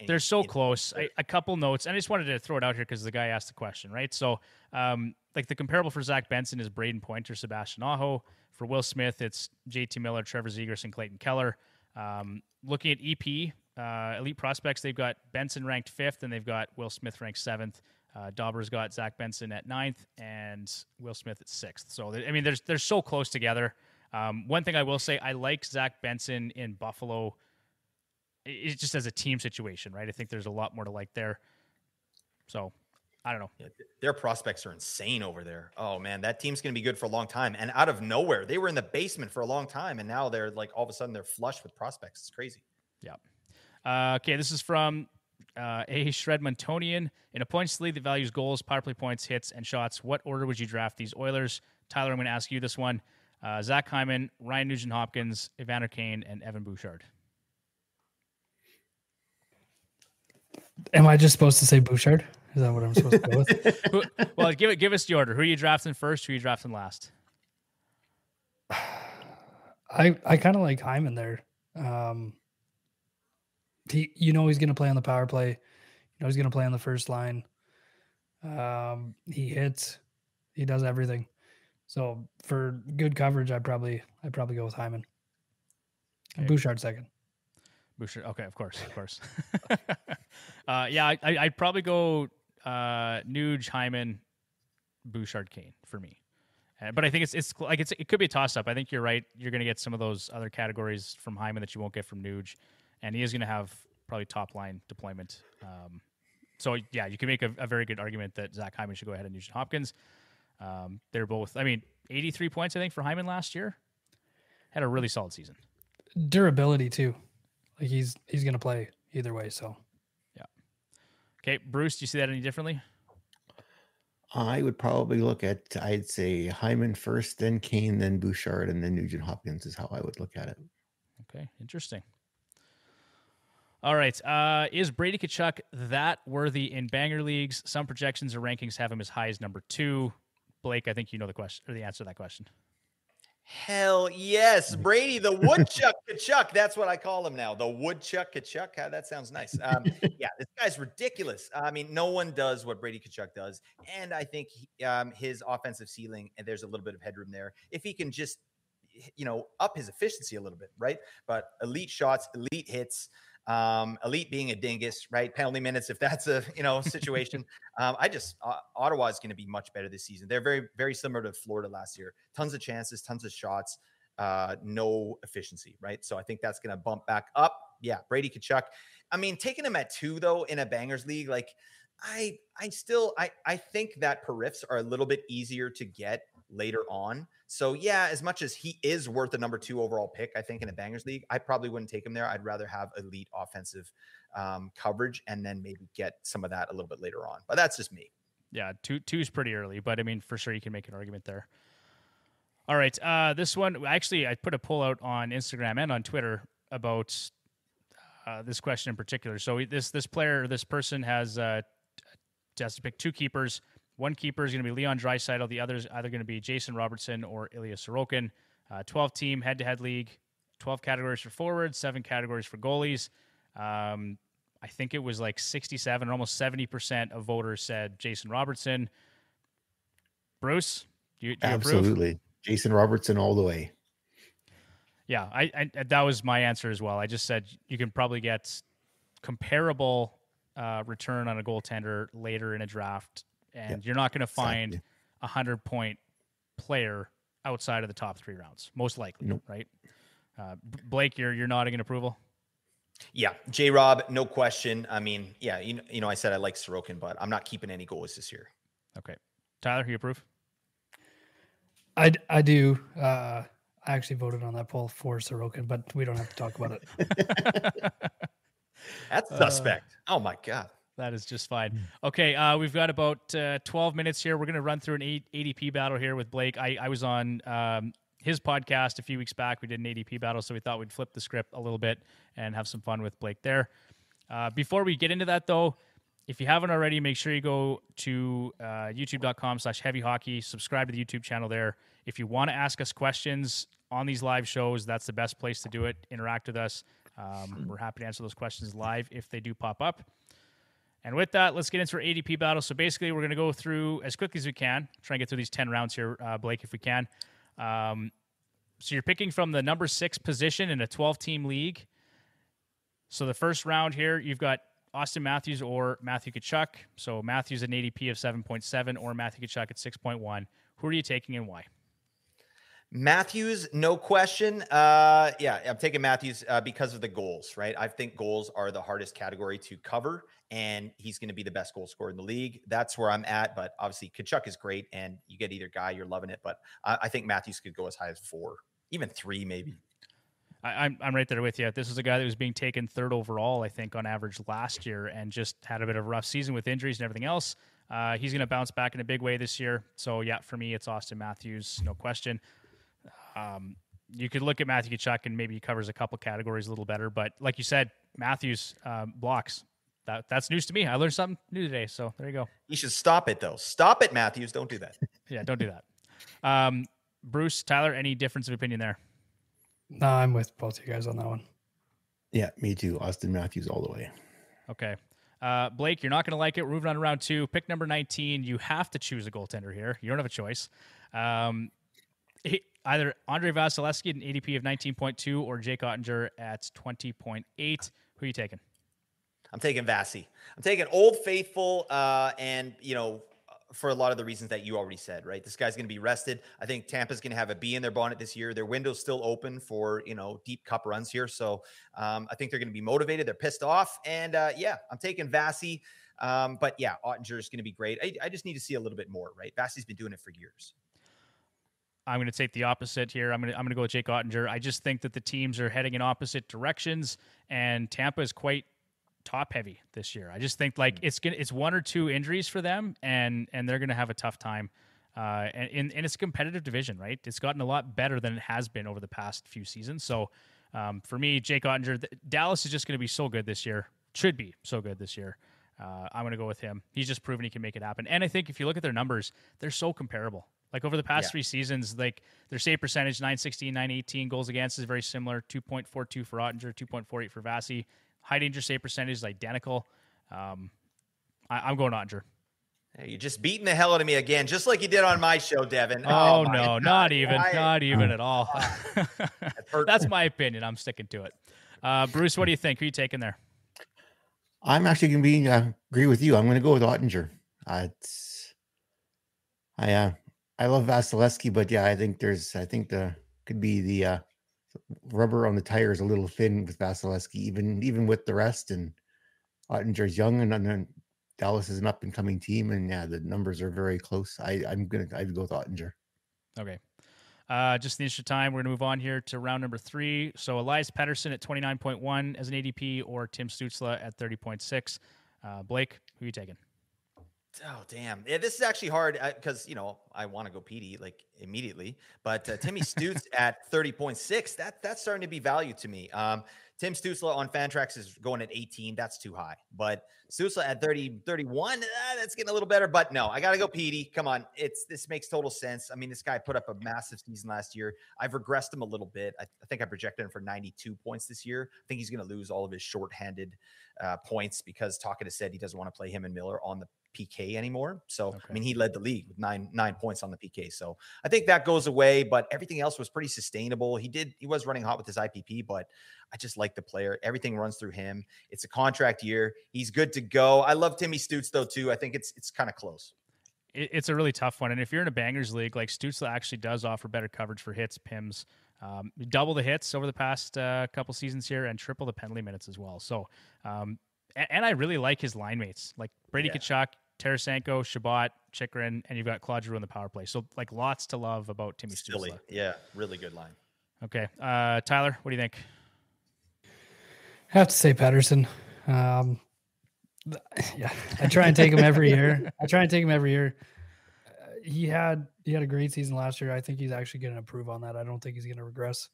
they're so close. A couple notes. And I just wanted to throw it out here because the guy asked the question, right? So, the comparable for Zach Benson is Braden Point or Sebastian Aho. For Will Smith, it's JT Miller, Trevor Zegras, and Clayton Keller. Looking at EP, Elite Prospects, they've got Benson ranked 5th, and they've got Will Smith ranked 7th. Dauber's got Zach Benson at 9th, and Will Smith at 6th. So, they're so close together. One thing I will say, I like Zach Benson in Buffalo. It's just as a team situation, right? I think there's a lot more to like there. So, I don't know.
Yeah, their prospects are insane over there. Oh, man, that team's going to be good for a long time. And out of nowhere, they were in the basement for a long time, and now they're all of a sudden they're flush with prospects. It's crazy.
Yeah. Okay, this is from A. Shredmontonian. In a points league that values goals, power play points, hits, and shots, what order would you draft these Oilers? Tyler, I'm going to ask you this one. Zach Hyman, Ryan Nugent-Hopkins, Evander Kane, and Evan Bouchard.
Am I just supposed to say Bouchard? Is that what I'm supposed to go with?
Well, give us the order. Who are you drafting first? Who are you drafting last?
I kind of like Hyman there. He's going to play on the power play. He's going to play on the first line. He hits. He does everything. So for good coverage, I'd probably go with Hyman. Okay. Bouchard second.
Bouchard. Okay, of course. Yeah, I'd probably go Nuge, Hyman, Bouchard, Kane for me. But I think it could be a toss up. I think you're right. You're going to get some of those other categories from Hyman that you won't get from Nuge, and he is going to have probably top line deployment. So yeah, you can make a very good argument that Zach Hyman should go ahead and Nugent Hopkins. They're both. 83 points I think for Hyman last year. Had a really solid season.
Durability too. Like he's going to play either way. So
yeah. Okay, Bruce, do you see that any differently?
I would probably look at, I'd say Hyman first, then Kane, then Bouchard, and then Nugent Hopkins is how I would look at it.
Okay, interesting. All right. Is Brady Tkachuk that worthy in banger leagues? Some projections or rankings have him as high as number 2. Blake, I think you know the question or the answer to that question.
Hell yes, Brady, the woodchuck Tkachuk. That's what I call him now. The woodchuck Tkachuk. That sounds nice. Yeah, this guy's ridiculous. No one does what Brady Tkachuk does, and I think his offensive ceiling, and there's a little bit of headroom there if he can just, up his efficiency a little bit, right? But elite shots, elite hits. Elite being a dingus, right? Penalty minutes, if that's a situation. Ottawa is going to be much better this season. They're very, very similar to Florida last year. Tons of chances, tons of shots, no efficiency, right? So I think that's going to bump back up. Yeah, Brady Tkachuk. Taking him at 2 though in a bangers league, like I think that periffs are a little bit easier to get later on. So yeah, as much as he is worth a number 2 overall pick, I think in a bangers league, I probably wouldn't take him there. I'd rather have elite offensive coverage and then maybe get some of that a little bit later on. But that's just me.
Yeah, 2 is pretty early, but for sure you can make an argument there. All right, this one actually I put a poll out on Instagram and on Twitter about this question in particular. So this person has to pick 2 keepers. One keeper is going to be Leon Draisaitl. The other is either going to be Jason Robertson or Ilya Sorokin. 12-team head-to-head league, 12 categories for forwards, 7 categories for goalies. I think it was like 67 or almost 70% of voters said Jason Robertson. Bruce, do you
Absolutely.
approve?
Jason Robertson all the way.
Yeah, I that was my answer as well. I just said you can probably get comparable return on a goaltender later in a draft. And you're not going to find a 100-point player outside of the top 3 rounds, most likely,
nope.
Right? Blake, you're nodding in approval.
Yeah, J-Rob, no question. I said I like Sorokin, but I'm not keeping any goalies this year.
Okay, Tyler, you approve?
I do. I actually voted on that poll for Sorokin, but we don't have to talk about it.
That's suspect. Oh my God.
That is just fine. Okay, we've got about 12 minutes here. We're going to run through an ADP battle here with Blake. I was on his podcast a few weeks back. We did an ADP battle, so we thought we'd flip the script a little bit and have some fun with Blake there. Before we get into that, though, if you haven't already, make sure you go to youtube.com/heavyhockey. Subscribe to the YouTube channel there. If you want to ask us questions on these live shows, that's the best place to do it. Interact with us. We're happy to answer those questions live if they do pop up. And with that, let's get into our ADP battle. So basically, we're going to go through as quickly as we can. Try and get through these 10 rounds here, Blake, if we can. So you're picking from the number 6 position in a 12-team league. So the first round here, you've got Austin Matthews or Matthew Tkachuk. So Matthews at an ADP of 7.7 or Matthew Tkachuk at 6.1. Who are you taking and why?
Matthews, no question. I'm taking Matthews because of the goals, right? I think goals are the hardest category to cover, and he's going to be the best goal scorer in the league. That's where I'm at, but obviously Tkachuk is great, and you get either guy, you're loving it, but I think Matthews could go as high as 4, even 3 maybe.
I'm right there with you. This is a guy that was being taken 3rd overall, I think, on average last year, and just had a bit of a rough season with injuries and everything else. He's going to bounce back in a big way this year. So, yeah, for me, it's Austin Matthews, no question. You could look at Matthew Tkachuk and maybe he covers a couple categories a little better, but like you said, Matthews blocks. That's news to me. I learned something new today. So there you go.
You should stop it though. Stop it, Matthews. Don't do that.
Yeah, don't do that. Bruce, Tyler, any difference of opinion there?
No, I'm with both you guys on that one.
Yeah, me too. Austin Matthews all the way.
Okay. Blake, you're not going to like it. We're moving on to round 2. Pick number 19. You have to choose a goaltender here. You don't have a choice. Either Andre Vasilevsky at an ADP of 19.2 or Jake Ottinger at 20.8. Who are you taking?
I'm taking Vasi. I'm taking Old Faithful, and for a lot of the reasons that you already said, right? This guy's going to be rested. I think Tampa's going to have a bee in their bonnet this year. Their window's still open for, deep cup runs here. So I think they're going to be motivated. They're pissed off. And I'm taking Vasi. But yeah, Ottinger is going to be great. I just need to see a little bit more, right? Vasi's been doing it for years.
I'm going to take the opposite here. I'm going to go with Jake Ottinger. I just think that the teams are heading in opposite directions, and Tampa is quite top heavy this year. I just think it's one or two injuries for them, and they're going to have a tough time. And it's a competitive division, right? It's gotten a lot better than it has been over the past few seasons. So for me, Jake Ottinger, Dallas is just going to be so good this year. Should be so good this year. I'm going to go with him. He's just proven he can make it happen. And I think if you look at their numbers, they're so comparable. Like over the past 3 seasons, like their save percentage, 916, 918, goals against is very similar. 2.42 for Ottinger, 2.48 for Vasi. High danger save percentage is identical. I'm going Ottinger.
Hey, you're just beating the hell out of me again, just like you did on my show, Devin.
Oh no, God. Not even at all. That's my opinion. I'm sticking to it. Bruce, what do you think? Who are you taking there?
I'm actually going to be agree with you. I'm going to go with Ottinger. I love Vasilevsky, but yeah, I think could be the rubber on the tires a little thin with Vasilevsky, even with the rest. And Ottinger's young, and then Dallas is an up and coming team, and yeah, the numbers are very close. I'd go with Ottinger.
Okay. Just in the interest of time, we're going to move on here to round number 3. So Elias Pettersson at 29.1 as an ADP, or Tim Stützle at 30.6. Blake, who are you taking?
Oh, damn. Yeah, this is actually hard because, I want to go PD like immediately, but Timmy Stutz at 30.6, that's starting to be value to me. Tim Stützle on Fantrax is going at 18. That's too high. But Stützle at 31, that's getting a little better. But no, I got to go PD. Come on. This makes total sense. I mean, this guy put up a massive season last year. I've regressed him a little bit. I think I projected him for 92 points this year. I think he's going to lose all of his shorthanded points because Talkett has said he doesn't want to play him and Miller on the PK anymore. So, okay. I mean, he led the league with nine points on the PK. So I think that goes away, but everything else was pretty sustainable. He was running hot with his IPP, but I just like the player. Everything runs through him. It's a contract year. He's good to go. I love Timmy Stützle though, too. I think it's kind of close.
It's a really tough one. And if you're in a bangers league, like Stützle actually does offer better coverage for hits, PIMs, double the hits over the past couple seasons here, and triple the penalty minutes as well. So, and I really like his line mates, like Brady Tkachuk, Tarasenko, Shabbat, Chychrun, and you've got Claude Giroux in the power play. So, like, lots to love about Timmy Stützle.
Yeah, really good line.
Okay. Tyler, what do you think?
I have to say Pettersson. I try and take him every year. He had a great season last year. I think he's actually going to improve on that. I don't think he's going to regress.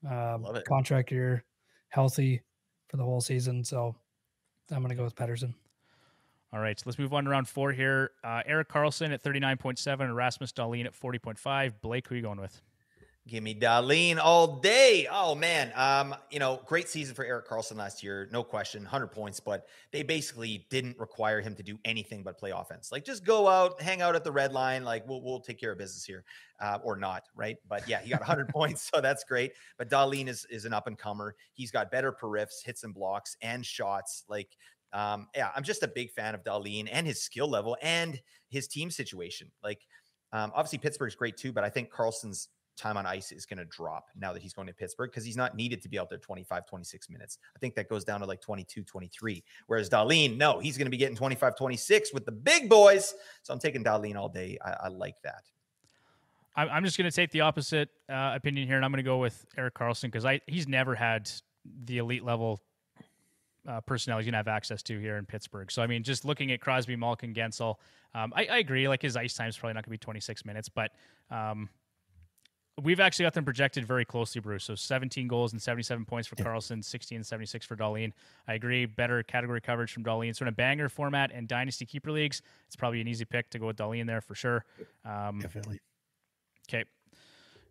Love it.
Contract year, healthy for the whole season. So I'm going to go with Pettersson.
All right, so let's move on to round 4 here. Erik Karlsson at 39.7, Erasmus Dahlin at 40.5. Blake, who are you going with?
Give me Dahlin all day. Oh, man. Great season for Erik Karlsson last year. No question, 100 points, but they basically didn't require him to do anything but play offense. Like, just go out, hang out at the red line. Like, we'll take care of business here, or not, right? But, yeah, he got 100 points, so that's great. But Dahlin is an up-and-comer. He's got better per riffs, hits and blocks, and shots. Like, I'm just a big fan of Dahlin and his skill level and his team situation. Like, obviously Pittsburgh's great too, but I think Karlsson's time on ice is going to drop now that he's going to Pittsburgh because he's not needed to be out there 25, 26 minutes. I think that goes down to like 22, 23. Whereas Dahlin, no, he's going to be getting 25, 26 with the big boys. So I'm taking Dahlin all day. I like that.
I'm just going to take the opposite opinion here, and I'm going to go with Erik Karlsson because he's never had the elite level personnel he's going to have access to here in Pittsburgh. So, I mean, just looking at Crosby, Malkin, Gensel, I agree. Like, his ice time is probably not going to be 26 minutes, but We've actually got them projected very closely, Bruce. So 17 goals and 77 points for
Yeah.
Carlson, 16 and 76 for Darlene. I agree. Better category coverage from Darlene. So in a banger format and dynasty keeper leagues, it's probably an easy pick to go with Darlene there for sure.
Definitely.
Okay.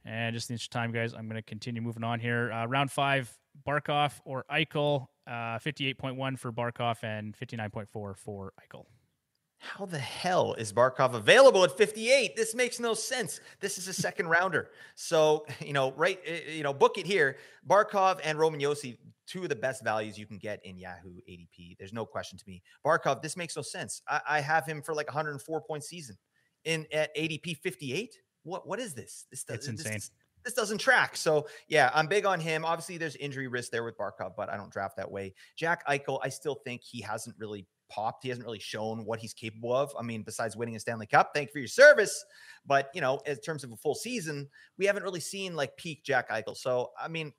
And just in the interest of time, guys, I'm going to continue moving on here. Round 5, Barkov or Eichel. 58.1 for Barkov and 59.4 for Eichel.
How the hell is Barkov available at 58? This makes no sense. This is a second rounder. So, book it here. Barkov and Roman Josi, two of the best values you can get in Yahoo ADP. There's no question to me. Barkov, this makes no sense. I have him for like 104-point season at ADP 58. What is this?
It's insane.
This doesn't track. So, yeah, I'm big on him. Obviously, there's injury risk there with Barkov, but I don't draft that way. Jack Eichel, I still think he hasn't really popped. He hasn't really shown what he's capable of. I mean, besides winning a Stanley Cup, thank you for your service. But, in terms of a full season, we haven't really seen like peak Jack Eichel. So, I mean,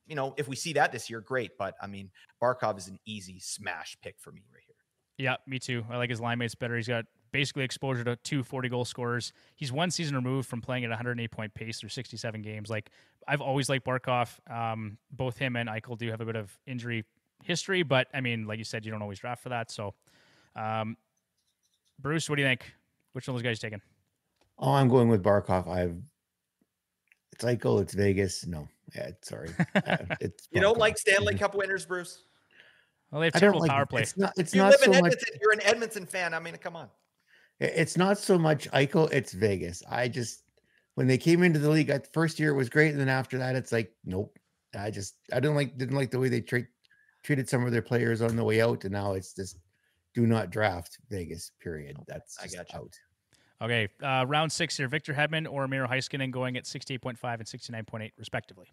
if we see that this year, great. But I mean, Barkov is an easy smash pick for me right here.
Yeah, me too. I like his line mates better. He's got basically exposure to 2 40-goal scorers. He's one season removed from playing at 108-point pace through 67 games. Like, I've always liked Barkov. Both him and Eichel do have a bit of injury history, but I mean, like you said, you don't always draft for that. So, Bruce, what do you think? Which one of those guys taking?
Oh, I'm going with Barkov. It's Eichel. It's Vegas. No, sorry. It's
You don't
Barkov.
like Stanley Cup winners, Bruce?
Well, they have
I don't
terrible
like
power
it.
play.
It's
You
not
live
so
in
much.
Edmonton. You're an Edmonton fan. I mean, come on.
It's not so much Eichel. It's Vegas. When they came into the league, at first year it was great, and then after that, it's like nope. I didn't like the way they treated some of their players on the way out, and now it's just do not draft Vegas. Period. That's
I
just
got you.
out.
Okay, round 6 here. Victor Hedman or Miro Heiskanen going at 68.5 and 69.8 respectively.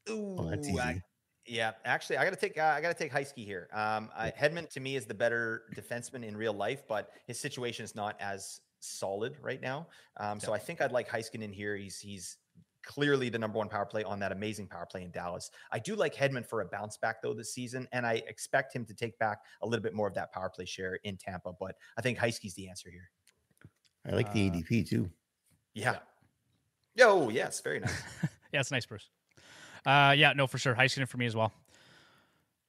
Ooh,
Oh, that's easy.
yeah, actually, I gotta take Heisky here. Hedman to me is the better defenseman in real life, but his situation is not as solid right now. So I think I'd like Heiskanen here. He's clearly the number 1 power play on that amazing power play in Dallas. I do like Hedman for a bounce back though this season, and I expect him to take back a little bit more of that power play share in Tampa. But I think Heisky's the answer here.
I like the ADP too.
Yeah. Yo, yes, very nice.
Yeah, it's nice, Bruce. Yeah, no, for sure. Heiskanen for me as well.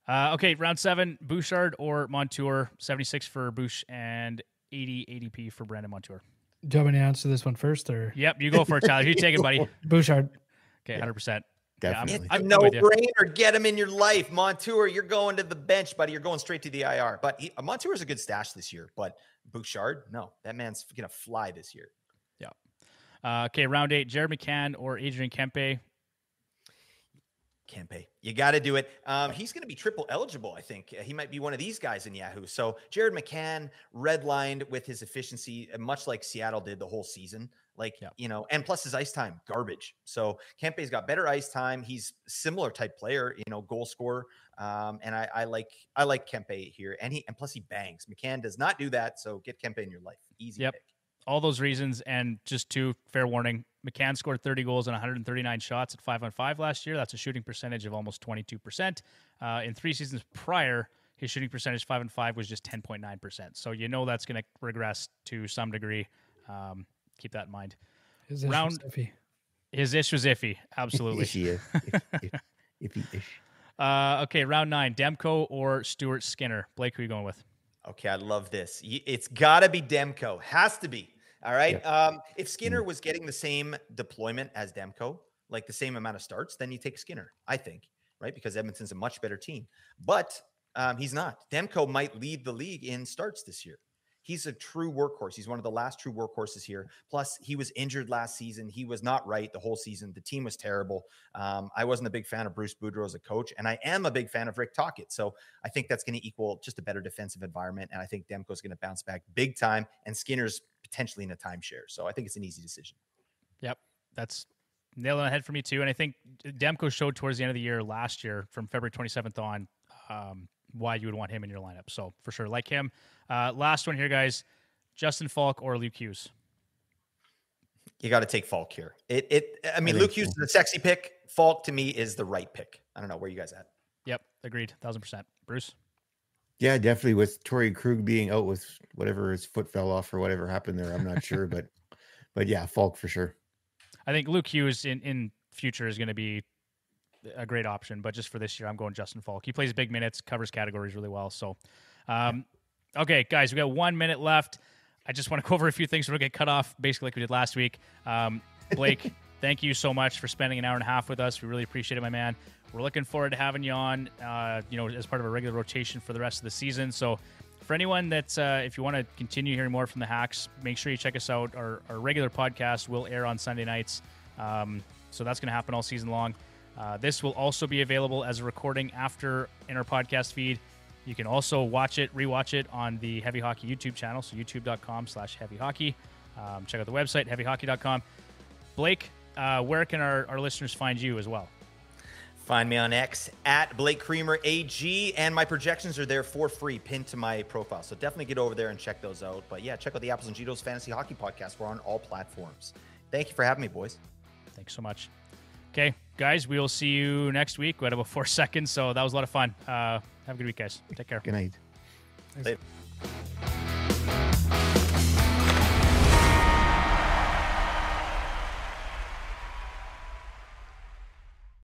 Okay, round 7, Bouchard or Montour. 76 for Bouch and 80 ADP for Brandon Montour.
Do you want me to answer this one first, or
Yep, you go for it, Tyler. Who you taking, buddy?
Bouchard?
Okay, 100%.
Definitely.
I'm
No
with you.
brainer. Get him in your life. Montour, you're going to the bench, buddy. You're going straight to the IR. But Montour is a good stash this year. But Bouchard, no. That man's going to fly this year.
Yeah. Okay, round 8, Jared McCann or Adrian Kempe.
Kempe. You got to do it. He's going to be triple eligible, I think. He might be one of these guys in Yahoo. So Jared McCann redlined with his efficiency, much like Seattle did the whole season. And plus his ice time, garbage. So Kempe's got better ice time. He's similar type player, goal scorer. And I like Kempe here. And plus he bangs. McCann does not do that. So get Kempe in your life. Easy pick.
All those reasons, and just 2, fair warning, McCann scored 30 goals on 139 shots at 5-on-5 last year. That's a shooting percentage of almost 22%. In 3 seasons prior, his shooting percentage 5-on-5 was just 10.9%. So that's going to regress to some degree. Keep that in mind.
His ish was iffy.
His ish was iffy. Absolutely.
Iffy-ish.
Okay, round 9, Demko or Stuart Skinner. Blake, who are you going with?
Okay, I love this. It's got to be Demko. Has to be. All right.
Yeah.
If Skinner was getting the same deployment as Demko, like the same amount of starts, then you take Skinner, I think, right? Because Edmonton's a much better team. But he's not. Demko might lead the league in starts this year. He's a true workhorse. He's one of the last true workhorses here. Plus, he was injured last season. He was not right the whole season. The team was terrible. I wasn't a big fan of Bruce Boudreau as a coach, and I am a big fan of Rick Tocchet. So I think that's going to equal just a better defensive environment, and I think Demko's going to bounce back big time, and Skinner's potentially in a timeshare. So I think it's an easy decision.
Yep, that's nail on the head for me too. And I think Demko showed towards the end of the year last year, from February 27th on, why you would want him in your lineup. So for sure, like him. Last one here, guys. Justin Falk or Luke Hughes?
You got to take Falk here. Luke Hughes is the sexy pick. Falk to me is the right pick. I don't know where you guys at.
Yep, agreed, 1,000%. Bruce?
Yeah, definitely. With Torrey Krug being out with whatever his foot fell off or whatever happened there, I'm not sure, but yeah, Falk for sure.
I think Luke Hughes in future is going to be a great option, but just for this year, I'm going Justin Falk. He plays big minutes, covers categories really well. So, okay, guys, we got 1 minute left. I just want to go over a few things so we don't get cut off, basically like we did last week. Blake, thank you so much for spending an hour and a half with us. We really appreciate it, my man. We're looking forward to having you on, as part of a regular rotation for the rest of the season. So for anyone that's, if you want to continue hearing more from the Hacks, make sure you check us out. Our regular podcast will air on Sunday nights. So that's going to happen all season long. This will also be available as a recording after in our podcast feed. You can also rewatch it on the Heavy Hockey YouTube channel, so youtube.com/heavyhockey. Check out the website, heavyhockey.com. Blake, where can our listeners find you as well?
Find me on X at Blake Creamer AG, and my projections are there for free, pinned to my profile. So definitely get over there and check those out. But yeah, check out the Apples and Ginos Fantasy Hockey Podcast. We're on all platforms. Thank you for having me, boys.
Thanks so much. Okay, guys, we will see you next week. We had about 4 seconds, so that was a lot of fun. Have a good week, guys. Take care.
Good night.
Later.